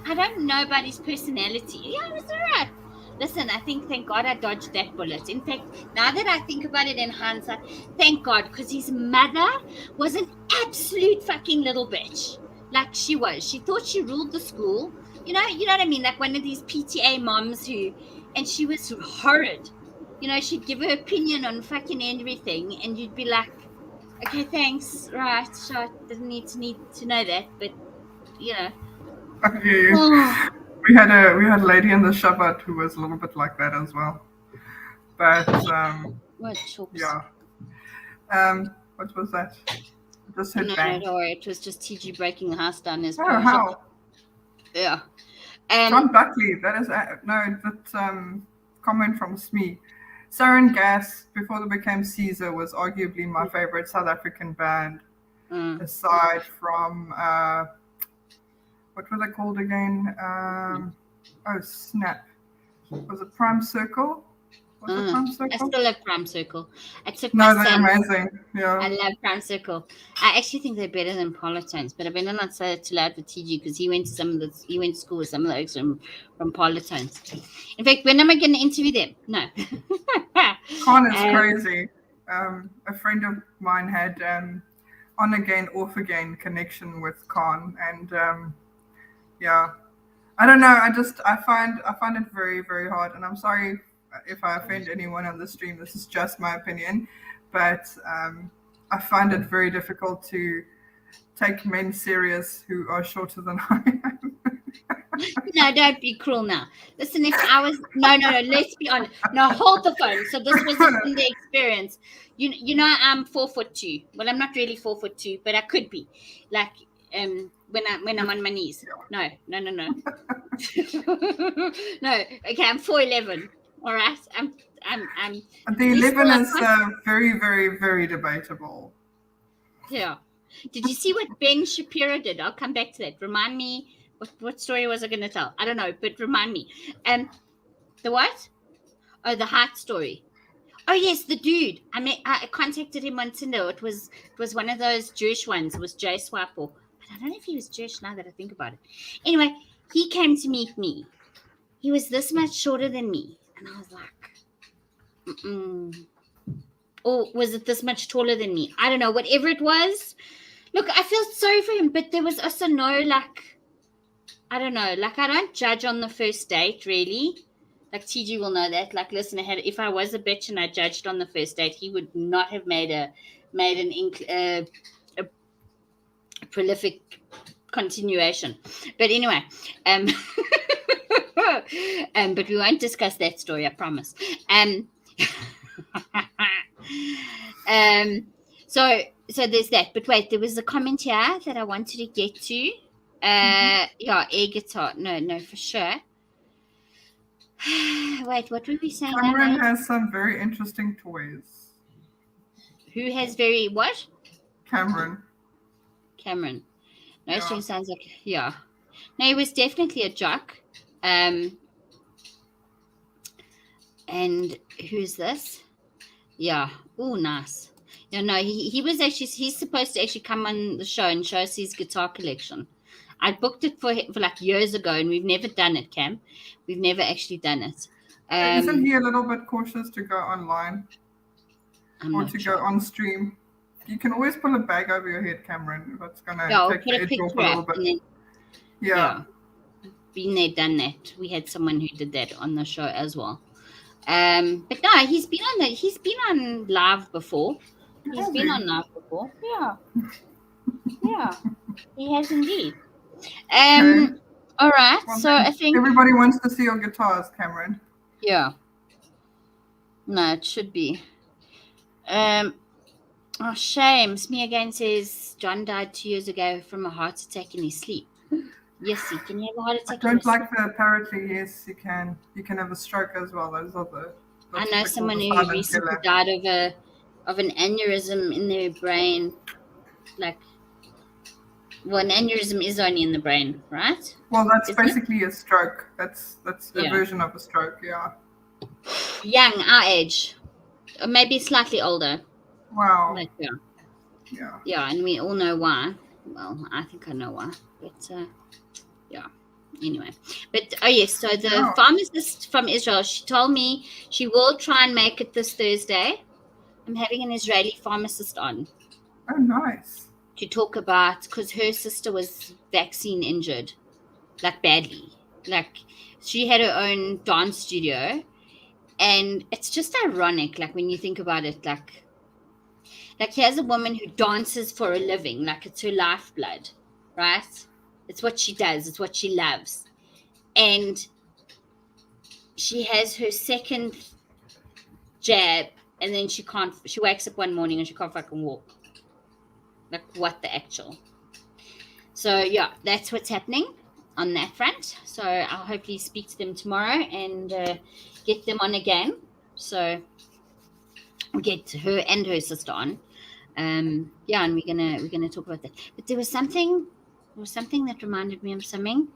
I don't know about his personality. Yeah, it was alright. Listen, I think thank God I dodged that bullet. In fact, now that I think about it in hindsight, thank God, because his mother was an absolute fucking little bitch. Like she was. She thought she ruled the school. You know what I mean? Like one of these PTA moms and she was horrid. She'd give her opinion on fucking everything, and you'd be like, okay, thanks, right, sure, didn't need to know that, but you know. Okay. Oh, We had a lady in the Shabbat who was a little bit like that as well. But what chokes. yeah. What was that? I just heard No, bang. don't worry. It was just TG breaking the house down his Oh, poor how? Yeah. John Buckley. That is that comment from Smee. Sarin Gas, before they became Caesar, was arguably my favorite South African band, aside from what were they called again? Oh snap! Was it Prime Circle? Was it Prime I Circle? still love Prime Circle. I took No, my they're son. amazing. Yeah. I love Prime Circle. I actually think they're better than Polytones, but I better not say it too loud for TG because he went to school with some of the oaks from Polytones. In fact, when am I going to interview them? No. Con is crazy. A friend of mine had on again, off again connection with Con, and yeah, I don't know. I find it very very hard, and I'm sorry if I offend anyone on the stream. This is just my opinion, but I find it very difficult to take men serious who are shorter than I am. No, don't be cruel now. Listen, if I was no, let's be honest. No, hold the phone. So this was in the experience. I'm 4'2". Well, I'm not really 4'2", but I could be. Like when I'm on my knees. No. No, okay, I'm 4'11". All right. I'm The 11 is very, very, very debatable. Yeah. Did you see what Ben Shapiro did? I'll come back to that. Remind me, what story was I going to tell? I don't know, but remind me. The what? Oh, the heart story. Oh yes, the dude. I contacted him on Tinder. It was one of those Jewish ones. It was Jay Swapple. But I don't know if he was Jewish now that I think about it. Anyway, he came to meet me. He was this much shorter than me, and I was like, or was it this much taller than me? I don't know. Whatever it was. Look, I feel sorry for him, but there was also no, like, I don't know, like, I don't judge on the first date, really. Like, TG will know that. Like, listen, if I was a bitch and I judged on the first date, he would not have made a prolific continuation. But anyway, but we won't discuss that story, I promise. So there's that. But wait, there was a comment here that I wanted to get to. Yeah, air guitar. No, for sure. Wait, what were we saying? Cameron has some very interesting toys. Who has very what? Cameron. No, string sounds like No, he was definitely a jock. And who's this? Yeah. Oh, nice. No, he was actually, he's supposed to actually come on the show and show us his guitar collection. I booked it for like years ago, and we've never done it, Cam. We've never actually done it. Isn't he a little bit cautious to go online or to go on stream? You can always put a bag over your head, Cameron. That's going to take the edge off a little bit. Then, yeah. Been there, done that. We had someone who did that on the show as well. But no, he's been on live before. He's been on live before. Yeah, he has indeed. Okay. All right. Well, so I think everybody wants to see your guitars, Cameron. Yeah. No, it should be. Oh, shame. Smee again says John died 2 years ago from a heart attack in his sleep. Yes, he can have a heart attack. I don't like the apparently. Yes, you can. You can have a stroke as well. Those are the. I know someone who recently died of an aneurysm in their brain. Like, well, an aneurysm is only in the brain, right? Well, that's basically a stroke. That's a version of a stroke. Yeah. Young, our age, or maybe slightly older. Wow. Like, yeah. Yeah, and we all know why. Well, I think I know why, but yeah. Anyway, but oh yes, so the Yeah. pharmacist from Israel, she told me she will try and make it this Thursday. I'm having an Israeli pharmacist on Oh, nice. to talk about, because her sister was vaccine injured, like badly. Like she had her own dance studio, and it's just ironic, like when you think about it, like here's a woman who dances for a living, like it's her lifeblood, right? It's what she does, it's what she loves. And she has her second jab, and then she wakes up one morning and she can't fucking walk. Like, what the actual? So, yeah, that's what's happening on that front. So, I'll hopefully speak to them tomorrow and get them on again. So, get her and her sister on. Yeah, and we're gonna talk about that. But there was something that reminded me of something.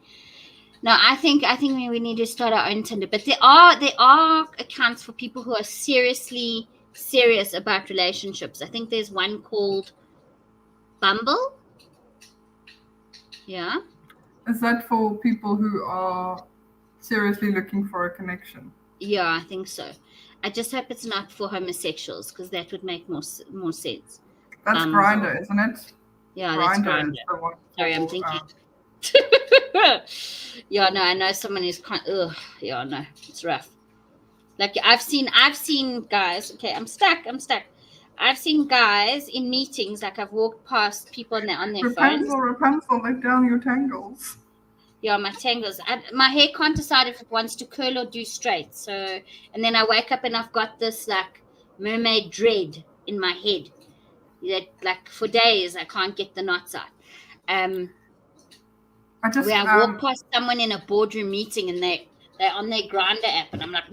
No, I think we need to start our own Tinder. But there are accounts for people who are seriously serious about relationships. I think there's one called Bumble. Yeah. Is that for people who are seriously looking for a connection? Yeah, I think so. I just hope it's not for homosexuals, because that would make more sense. That's Grindr, isn't it? Yeah, that's Grindr. Is the one Sorry, I'm thinking. Yeah, no, I know someone who's yeah, no, it's rough. Like I've seen guys. Okay, I'm stuck. I've seen guys in meetings. Like I've walked past people on their phones. Rapunzel, let down your tangles. Yeah, my tangles. My hair can't decide if it wants to curl or do straight. So, and then I wake up and I've got this like mermaid dread in my head. That like for days I can't get the knots out. I walk past someone in a boardroom meeting and they're on their Grindr app, and I'm like,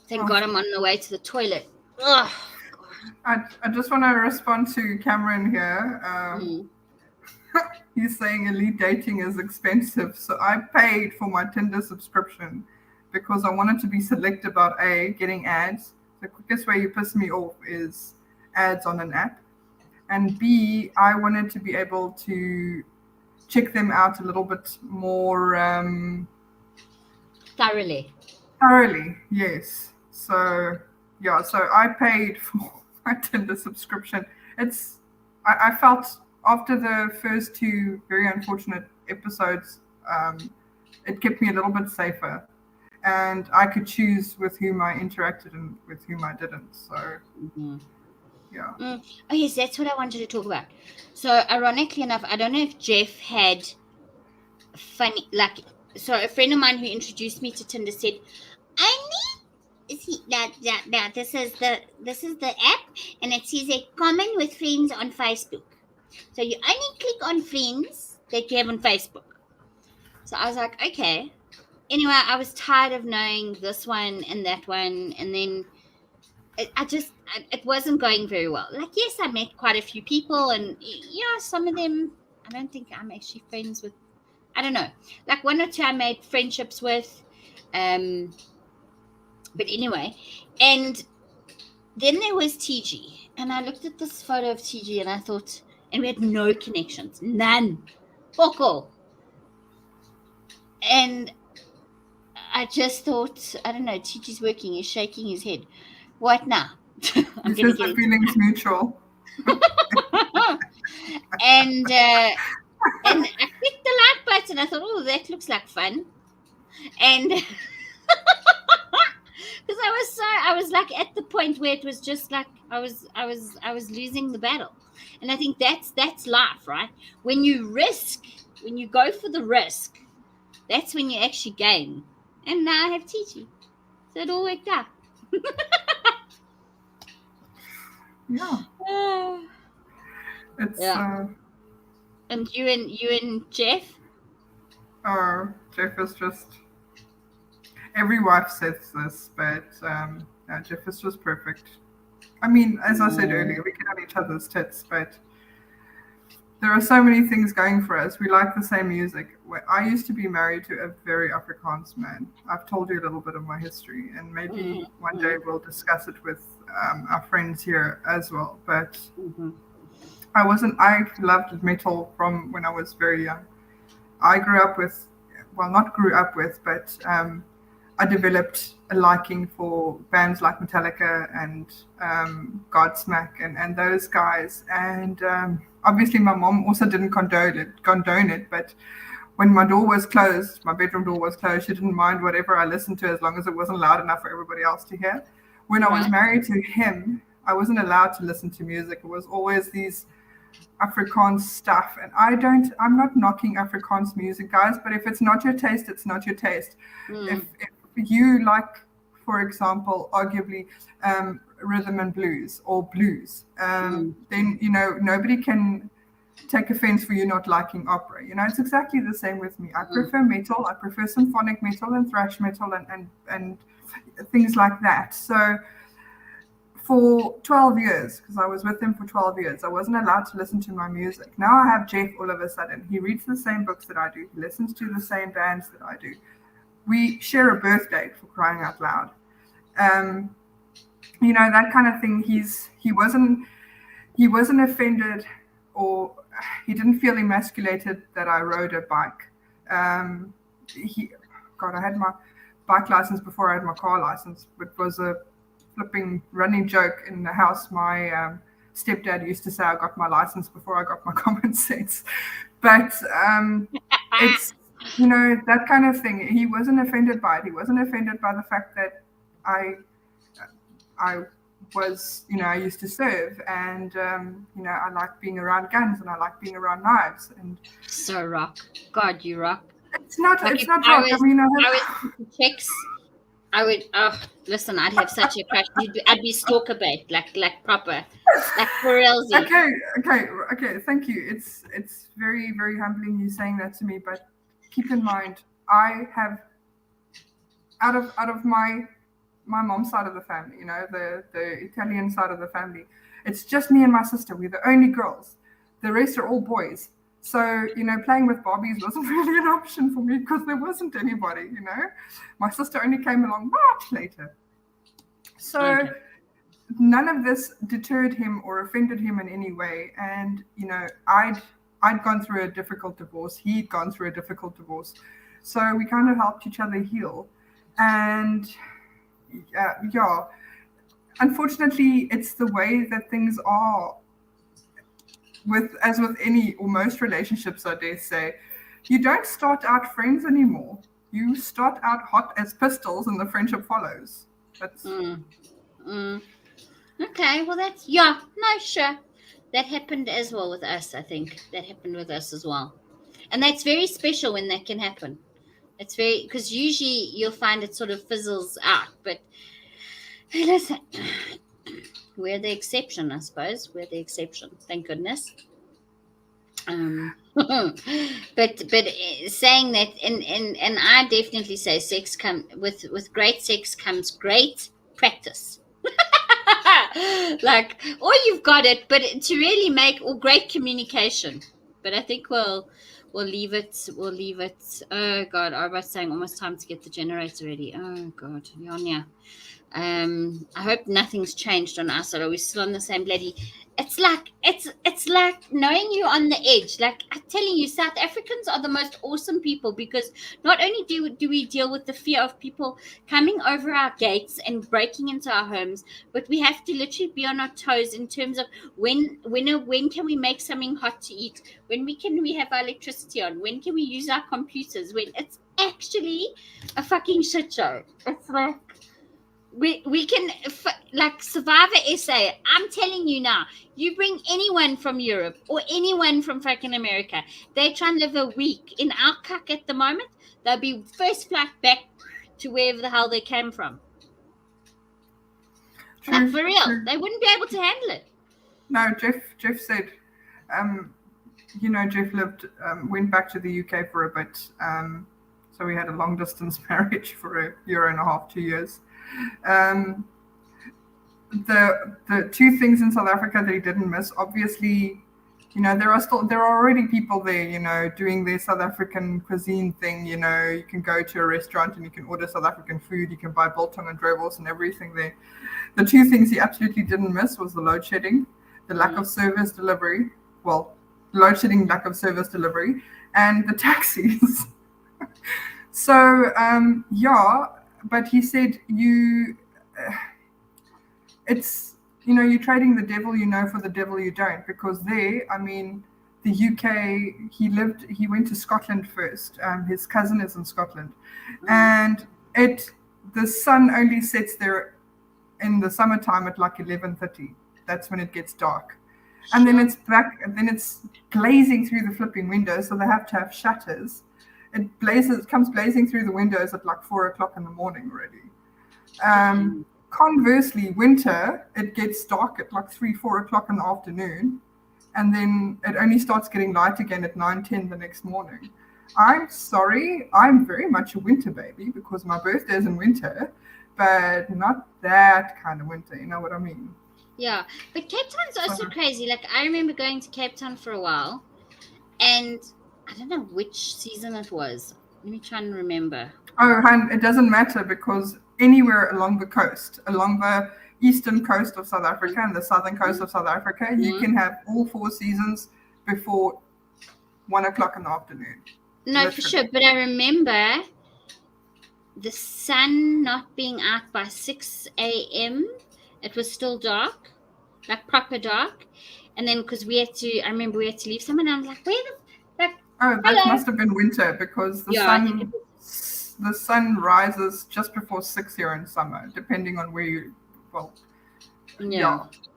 thank God I'm on the way to the toilet. Ugh. I just want to respond to Cameron here. He's saying elite dating is expensive, so I paid for my Tinder subscription because I wanted to be select about getting ads. The quickest way you piss me off is ads on an app, and B, I wanted to be able to check them out a little bit more thoroughly, yes. So yeah, so I paid for my Tinder subscription. I felt after the first two very unfortunate episodes, it kept me a little bit safer, and I could choose with whom I interacted and with whom I didn't. So yeah. Oh yes, that's what I wanted to talk about. So ironically enough, I don't know if Jeff had funny, like, so a friend of mine who introduced me to Tinder said, this is the app, and it says a common with friends on Facebook. So you only click on friends that you have on Facebook. So I was like, okay. Anyway, I was tired of knowing this one and that one, and then it wasn't going very well. Like, yes, I met quite a few people, and yeah, some of them I don't think I'm actually friends with. I don't know. Like one or two I made friendships with. But anyway, and then there was TG, and I looked at this photo of TG and I thought, and we had no connections, none, fuck all. And I just thought, I don't know, TG's working, he's shaking his head. What now? I'm going to get the feelings mutual. And I clicked the like button. I thought, oh, that looks like fun. And because I was like at the point where it was just like I was losing the battle. And I think that's life, right? When you go for the risk, that's when you actually gain. And now I have TG, so it all worked out. Yeah. It's And you and Jeff? Oh, Jeff is just. Every wife says this, but Jeff is just perfect. I mean, as I said earlier, we get on each other's tits, but there are so many things going for us. We like the same music. I used to be married to a very Afrikaans man. I've told you a little bit of my history, and maybe one day we'll discuss it with our friends here as well. But I loved metal from when I was very young. I grew up with not grew up with, but I developed a liking for bands like Metallica and Godsmack and those guys. And obviously my mom also didn't condone it, but when my door was closed, my bedroom door was closed, she didn't mind whatever I listened to as long as it wasn't loud enough for everybody else to hear. When I was married to him, I wasn't allowed to listen to music. It was always these Afrikaans stuff. And I'm not knocking Afrikaans music, guys, but if it's not your taste, it's not your taste. If you like, for example, arguably rhythm and blues or blues, then, nobody can take offense for you not liking opera. It's exactly the same with me. I prefer metal. I prefer symphonic metal and thrash metal and things like that. So for 12 years, because I was with him for 12 years, I wasn't allowed to listen to my music. Now I have Jeff all of a sudden. He reads the same books that I do. He listens to the same bands that I do. We share a birth date, for crying out loud. That kind of thing. He wasn't offended, or he didn't feel emasculated that I rode a bike. I had my bike license before I had my car license. It was a flipping running joke in the house. My stepdad used to say I got my license before I got my common sense. But it's, that kind of thing. He wasn't offended by it. He wasn't offended by the fact that I was, I used to serve, and I like being around guns and I like being around knives. And so rock. God, you rock. It's not rock. Chicks, I would. Oh, listen, I'd have such a crush. I'd be stalker bait, like proper, like for realsy. Okay. Thank you. It's very, very humbling you saying that to me. But keep in mind, I have out of my mom's side of the family, the Italian side of the family, it's just me and my sister. We're the only girls. The rest are all boys. So, playing with Barbies wasn't really an option for me because there wasn't anybody, My sister only came along much later. So none of this deterred him or offended him in any way. And, I'd gone through a difficult divorce. He'd gone through a difficult divorce. So we kind of helped each other heal. And unfortunately, it's the way that things are. As with any or most relationships, I dare say, you don't start out friends anymore. You start out hot as pistols, and the friendship follows. That's okay. Well, sure. That happened as well with us. I think that happened with us as well, and that's very special when that can happen. It's very, because usually you'll find it sort of fizzles out, but hey, listen. We're the exception, I suppose. We're the exception. Thank goodness. But saying that, and I definitely say sex with great sex comes great practice. Like, or you've got it, but to really make, or great communication. But I think we'll leave it. We'll leave it. Oh God, I was saying almost time to get the generator ready. Oh God, Yanya. I hope nothing's changed on us. Are we still on the same bloody? It's like knowing you on the edge. Like I'm telling you, South Africans are the most awesome people, because not only do we deal with the fear of people coming over our gates and breaking into our homes, but we have to literally be on our toes in terms of when can we make something hot to eat? When can we have our electricity on? When can we use our computers? When it's actually a fucking shit show. It's like. We can, like Survivor SA, I'm telling you now, you bring anyone from Europe or anyone from fucking America, they try and live a week in our cuck at the moment, they'll be first flight back to wherever the hell they came from. Like, for real, they wouldn't be able to handle it. No, Jeff said, Jeff went back to the UK for a bit, so we had a long distance marriage for a year and a half, 2 years. The two things in South Africa that he didn't miss, obviously, there are already people there, doing their South African cuisine thing. You can go to a restaurant and you can order South African food. You can buy biltong and drovels and everything there. The two things he absolutely didn't miss was the load shedding, the lack of service delivery. Well, load shedding, lack of service delivery, and the taxis. So yeah, but he said it's you're trading the devil for the devil you don't, because there, I mean, the UK, he went to Scotland first. His cousin is in Scotland, and the sun only sets there in the summertime at like 11:30. That's when it gets dark, and then it's blazing through the flipping windows, so they have to have shutters. It comes blazing through the windows at like 4 o'clock in the morning already. Conversely, winter, it gets dark at like 3-4 o'clock in the afternoon, and then it only starts getting light again at 9-10 the next morning. I'm sorry, I'm very much a winter baby because my birthday's in winter, but not that kind of winter, you know what I mean? Yeah, but Cape Town's also crazy. Like, I remember going to Cape Town for a while, and I don't know which season it was. Let me try and remember. Oh, and it doesn't matter, because anywhere along the coast, along the eastern coast of South Africa and the southern coast of South Africa, you can have all 4 seasons before 1 o'clock in the afternoon. No, literally. For sure. But I remember the sun not being out by 6 a.m. It was still dark, like proper dark. And then because I remember we had to leave somewhere, and I was like, where the that must have been winter, because the sun rises just before 6 here in summer, depending on where you,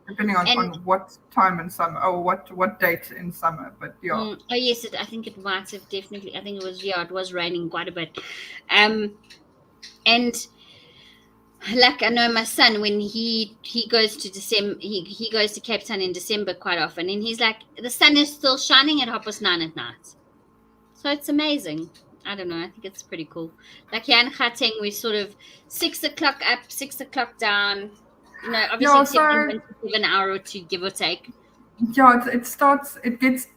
depending on what time in summer, or what date in summer, but yeah. Oh yes, I think it might have definitely. I think it was raining quite a bit, and like I know my son, when he goes to December, he goes to Cape Town in December quite often, and he's like, the sun is still shining at 9:30 at night. So it's amazing. I don't know. I think it's pretty cool. Like here in Gauteng, we're sort of 6 o'clock up, 6 o'clock down. Obviously an hour or two, give or take. Yeah, it gets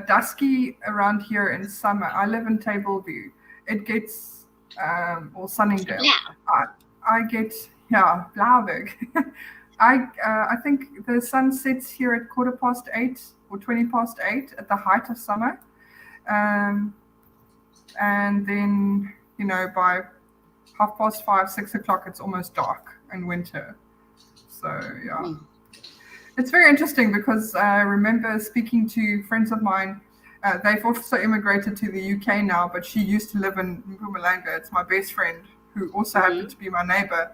dusky around here in summer. I live in Tableview. It gets or Sunningdale. Yeah. I get Blauberg. I think the sun sets here at 8:15 or 8:20 at the height of summer. And then, by 5:30, 6 o'clock, it's almost dark in winter. So, yeah. It's very interesting, because I remember speaking to friends of mine. They've also immigrated to the UK now, but she used to live in Mpumalanga. It's my best friend, who also happened to be my neighbor.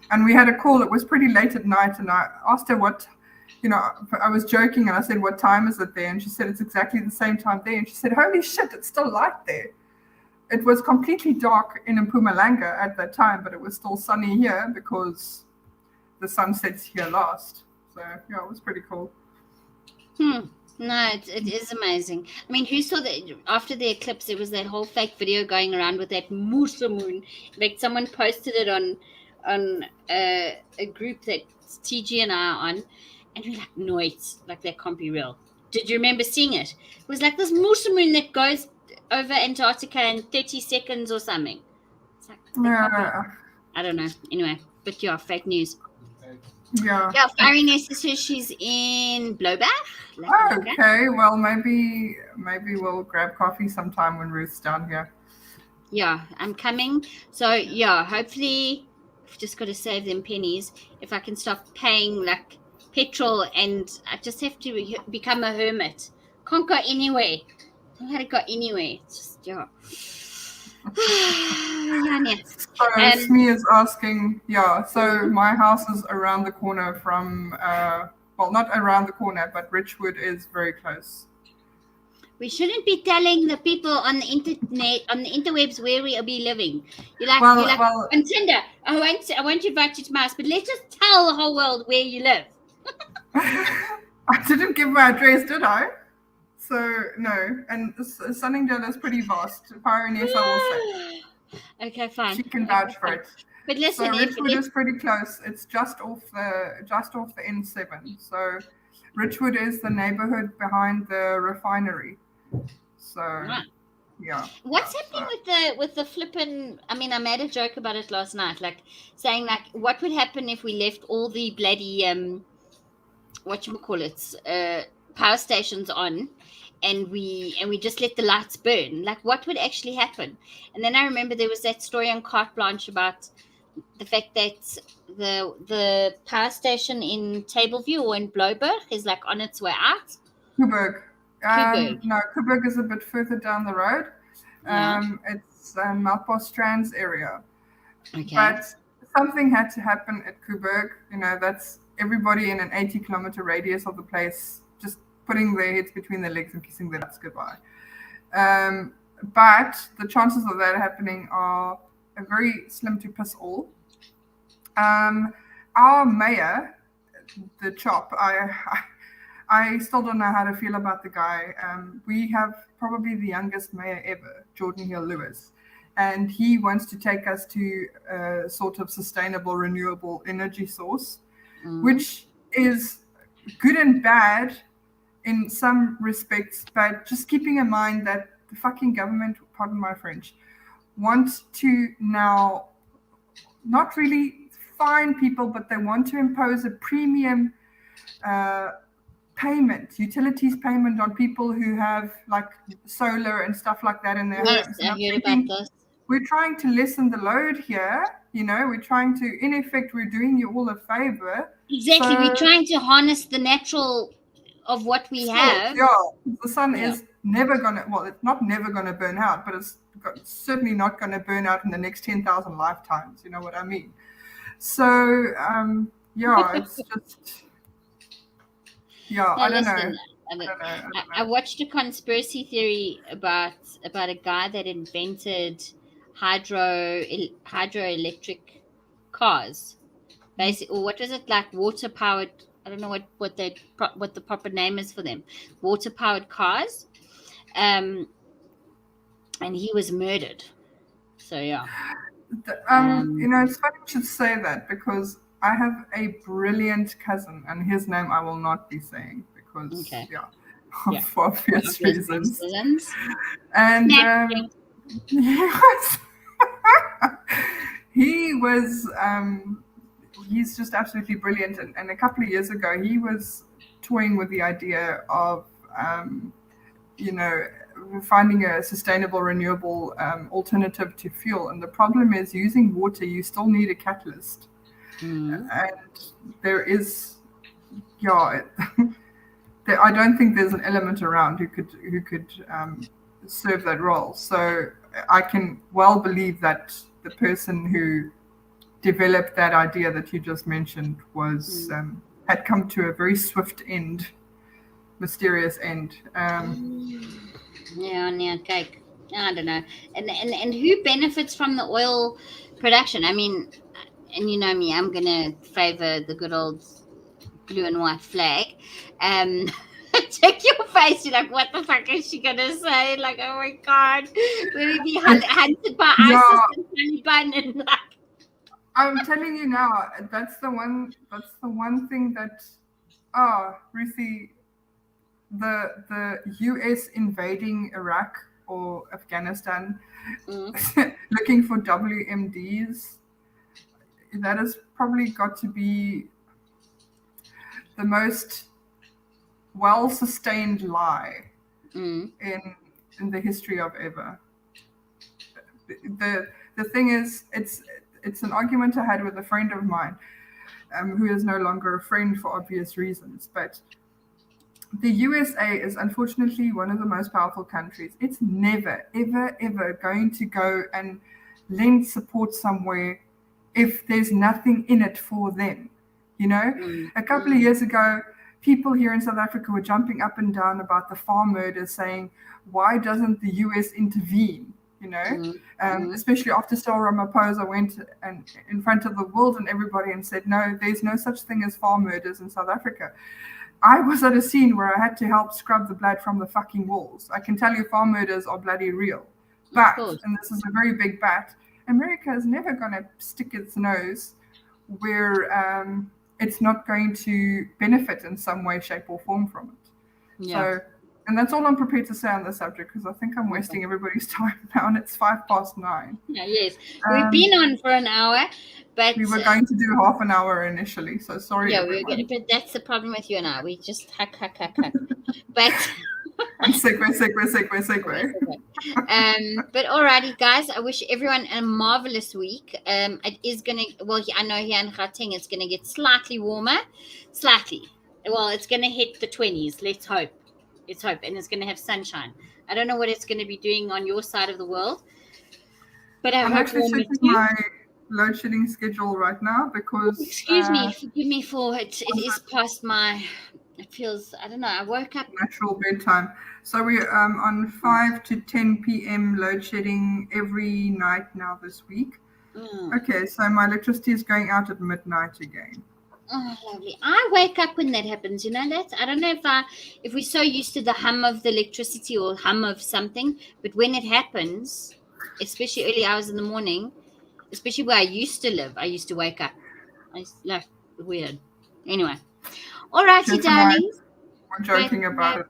And we had a call. It was pretty late at night, and I asked her I was joking, and I said, what time is it there? And she said, it's exactly the same time there. And she said, holy shit, it's still light there. It was completely dark in Mpumalanga at that time, but it was still sunny here because the sun sets here last. So, yeah, it was pretty cool. No, it is amazing. I mean, who saw that after the eclipse? There was that whole fake video going around with that Musa moon. Like, someone posted it on a group that TG and I are on, and we're like, no, it's like, that can't be real. Did you remember seeing it? It was like this Musa moon that goes over Antarctica in 30 seconds or something. It's like, I don't know. Anyway, but yeah, fake news. Yeah. Yeah, Fiery Nessa says she's in Blowback. Okay, well, maybe we'll grab coffee sometime when Ruth's down here. Yeah, I'm coming. So, yeah, hopefully, I've just got to save them pennies. If I can stop paying, like, petrol, and I just have to become a hermit. Can't go anywhere. I don't know how to go anywhere. It's just, yeah. So Smee is asking, so my house is around the corner from, not around the corner, but Richwood is very close. We shouldn't be telling the people on the internet, on the interwebs, where we will be living. You're like on Tinder, I won't invite you to my house, but let's just tell the whole world where you live. I didn't give my address, did I? So, no. And Sunningdale is pretty vast. Fiery Nessa will say. Okay, fine. She can vouch for it. But listen, so Richwood is pretty close. It's just off the N7. So Richwood is the neighborhood behind the refinery. So yeah. What's happening with the flippin'? I mean, I made a joke about it last night, like saying like, what would happen if we left all the bloody power stations on, and we just let the lights burn, like what would actually happen? And then I remember there was that story on Carte Blanche about the fact that the power station in Tableview or in Bloberg is like on its way out. Coburg. Coburg. No, Coburg is a bit further down the road. Yeah. It's Melkbos Strands area. Okay. But something had to happen at Coburg. That's everybody in an 80-kilometer radius of the place just putting their heads between their legs and kissing their butts goodbye. But the chances of that happening are very slim to piss all. Our mayor, the Chop, I still don't know how to feel about the guy. We have probably the youngest mayor ever, Jordan Hill-Lewis, and he wants to take us to a sort of sustainable, renewable energy source, which is good and bad in some respects, but just keeping in mind that the fucking government, pardon my French, wants to now not really fine people, but they want to impose a premium payment, utilities payment on people who have like solar and stuff like that in their homes. I heard about this. We're trying to lessen the load here. We're trying to, in effect, we're doing you all a favor. Exactly. We're trying to harness the natural of what we have. Yeah, the sun is never gonna. Well, it's not never gonna burn out, but it's certainly not gonna burn out in the next 10,000 lifetimes. You know what I mean? So, it's just. Yeah, I don't know. I watched a conspiracy theory about a guy that invented hydroelectric cars, basically, or what was it, like water powered? I don't know what the proper name is for them. Water powered cars, and he was murdered. So yeah. It's funny you should say that, because I have a brilliant cousin, and his name I will not be saying because, for obvious reasons. And he's just absolutely brilliant. And a couple of years ago, he was toying with the idea of, finding a sustainable, renewable alternative to fuel. And the problem is, using water, you still need a catalyst. And there is, I don't think there's an element around who could serve that role. So I can well believe that the person who developed that idea that you just mentioned was had come to a very swift end, mysterious end. Cake. I don't know. And who benefits from the oil production? I mean. And you know me, I'm going to favor the good old blue and white flag. Check your face. You're like, what the fuck is she going to say? Like, oh my God. Will we be hunted by ISIS and Taliban? And like... I'm telling you now, that's the one thing that, Ruthie, the US invading Iraq or Afghanistan, looking for WMDs, that has probably got to be the most well-sustained lie in the history of ever. The thing is, it's an argument I had with a friend of mine, who is no longer a friend for obvious reasons. But the USA is unfortunately one of the most powerful countries. It's never, ever, ever going to go and lend support somewhere if there's nothing in it for them. A couple of years ago, people here in South Africa were jumping up and down about the farm murders, saying, why doesn't the US intervene? Especially after Cyril Ramaphosa went and in front of the world and everybody and said, no, there's no such thing as farm murders in South Africa. I was at a scene where I had to help scrub the blood from the fucking walls. I can tell you farm murders are bloody real. But, and this is a very big but, America is never going to stick its nose where it's not going to benefit in some way, shape, or form from it. So, and that's all I'm prepared to say on the subject, because I think I'm wasting everybody's time now, and it's 9:05. Yes. We've been on for an hour, but we were going to do half an hour initially, so sorry. Yeah, but that's the problem with you and I. We just hack. But And segue. But alrighty, guys. I wish everyone a marvelous week. It is gonna. Well, I know here in Gauteng it's gonna get slightly warmer, slightly. Well, it's gonna hit the 20s. Let's hope. Let's hope, and it's gonna have sunshine. I don't know what it's gonna be doing on your side of the world, but I I'm hope actually warmer checking too. my load shedding schedule right now because. Excuse me, forgive me for it. It is past my. It feels. I don't know. I woke up. Natural bedtime. So we're on 5 to 10 p.m. load shedding every night now this week. Okay, so my electricity is going out at midnight again. Oh, lovely. I wake up when that happens. You know that? I don't know if we're so used to the hum of the electricity or hum of something, but when it happens, especially early hours in the morning, especially where I used to live, I used to wake up. Like weird. Anyway. All righty, Jeff and I darlings. were joking about it.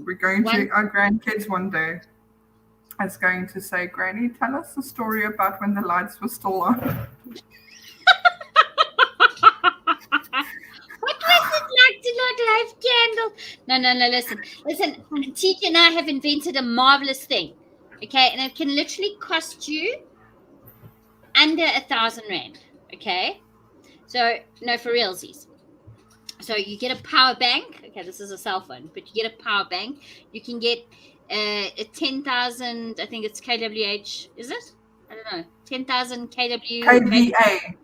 We're going to our grandkids one day. I was going to say, Granny, tell us the story about when the lights were still on. What was it like to not have candles? No, listen. TJ and I have invented a marvelous thing, okay? And it can literally cost you under 1,000 rand, okay? So, no, for realsies. So you get a power bank. Okay, this is a cell phone, but you get a power bank. You can get a 10,000, I think it's kWh, is it? I don't know. 10,000 kW. KVA.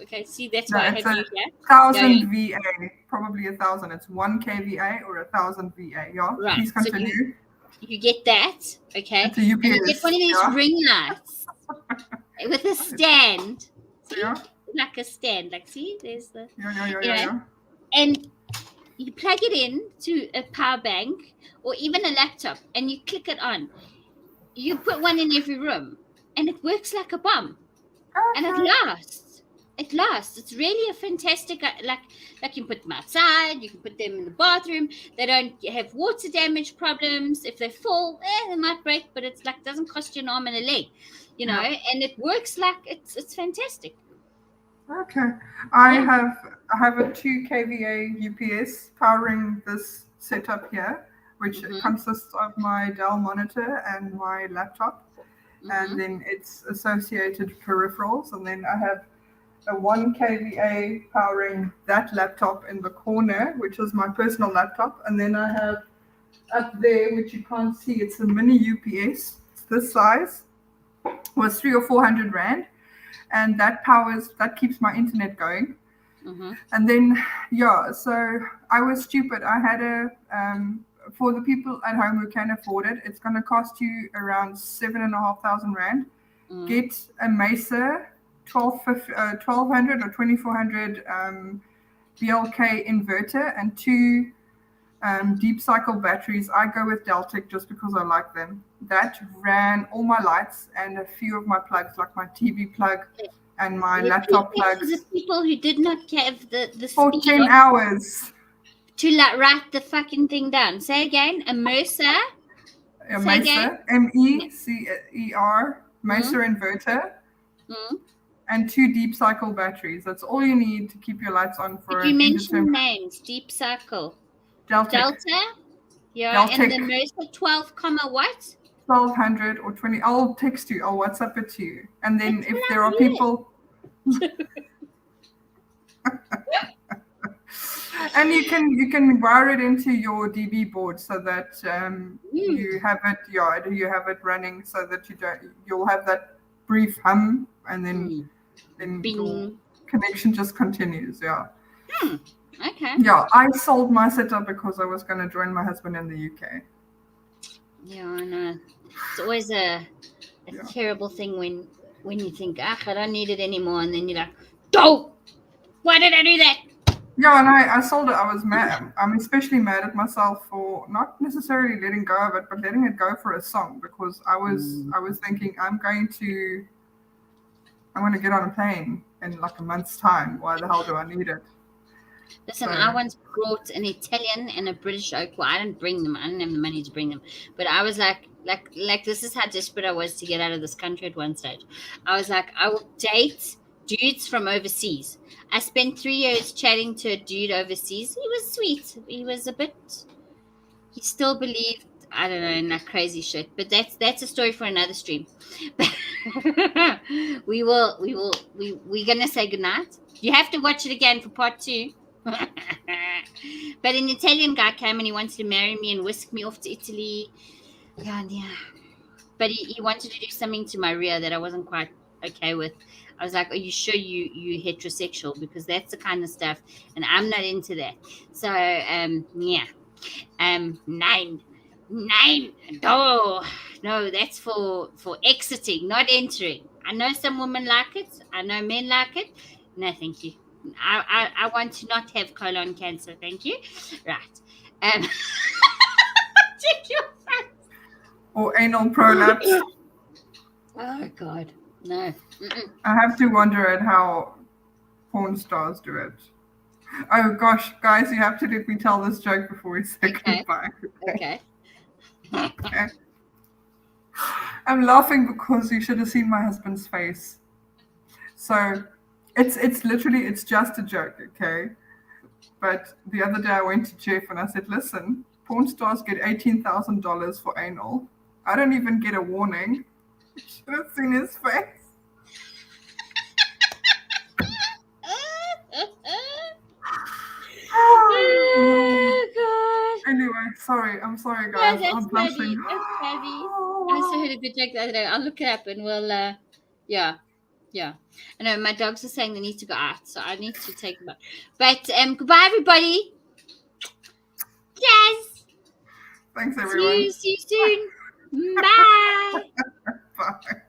Okay, see, that's why I have you here. 1,000 VA. Probably 1,000. It's 1 kVA or 1,000 VA. Yeah, right. Please continue. So you get that, okay? It's a UPS, and you get one of these ring lights with a stand. See? Yeah. Like a stand, like see, there's the Yeah. And you plug it in to a power bank or even a laptop, and you click it on. You put one in every room, and it works like a bomb, and it lasts. It lasts. It's really a fantastic. Like you can put them outside. You can put them in the bathroom. They don't have water damage problems. If they fall, they might break, but it's like doesn't cost you an arm and a leg, you know. And it works like it's fantastic. Okay, I have a 2 kVA UPS powering this setup here, which consists of my Dell monitor and my laptop, and then its associated peripherals, and then I have a 1 kVA powering that laptop in the corner, which is my personal laptop, and then I have up there, which you can't see, it's a mini UPS, it's this size, was 300 or 400 rand. And that keeps my internet going. And then, so I was stupid. I had for the people at home who can afford it, it's going to cost you around 7,500 rand. Get a Mesa 1,200 or 2,400 BLK inverter and 2 deep cycle batteries. I go with Deltic just because I like them. That ran all my lights and a few of my plugs, like my TV plug and my laptop plugs. The people who did not have the for speed 10 hours to write the fucking thing down. Say again, a Mercer. A Mesa, MECER, Mesa inverter, and 2 deep cycle batteries. That's all you need to keep your lights on for. Did you mention names? Deep cycle. Delta. Yeah, Deltic. And the Mercer 12, what? 1,200 or 20. I'll text you. I'll WhatsApp it to you. And then if there are people. And you can wire it into your DB board so that you have it. Yeah, you have it running so that you'll have that brief hum, and then your connection just continues. Yeah. Okay. Yeah, I sold my setup because I was going to join my husband in the UK. Yeah, I know. It's always a terrible thing when you think, I don't need it anymore, and then you're like, oh, why did I do that? Yeah, and I sold it. I was mad. I'm especially mad at myself for not necessarily letting go of it, but letting it go for a song, because I was thinking I'm going to get on a plane in like a month's time. Why the hell do I need it? Listen, I once brought an Italian and a British oak. Well, I didn't bring them. I didn't have the money to bring them. But I was like this is how desperate I was to get out of this country at one stage. I was like, I will date dudes from overseas. I spent 3 years chatting to a dude overseas. He was sweet. He was a bit, he still believed, I don't know, in that crazy shit. But that's a story for another stream. We're gonna say goodnight. You have to watch it again for part 2. But an Italian guy came and he wanted to marry me and whisk me off to Italy. Yeah, yeah. But he wanted to do something to Maria that I wasn't quite okay with. I was like, "Are you sure you heterosexual? Because that's the kind of stuff, and I'm not into that." So yeah, nine, no, that's for exiting, not entering. I know some women like it. I know men like it. No, thank you. I want to not have colon cancer. Thank you. Right. Check your face. Or anal prolapse. Oh God, no. Mm-mm. I have to wonder at how porn stars do it. Oh gosh, guys, you have to let me tell this joke before we say goodbye. Okay. Okay. I'm laughing because you should have seen my husband's face. So it's literally it's just a joke, okay? But the other day I went to Jeff and I said, listen, porn stars get $18,000 for anal. I don't even get a warning. You should have seen his face. Oh God. Anyway, sorry. I'm sorry, No, guys. that's I'm funny. blushing. That's funny. I also heard a good joke the other day. I'll look it up and we'll yeah. I know my dogs are saying they need to go out, so I need to take them out. But goodbye everybody. Yes. Thanks everyone. See you soon. Bye. Bye.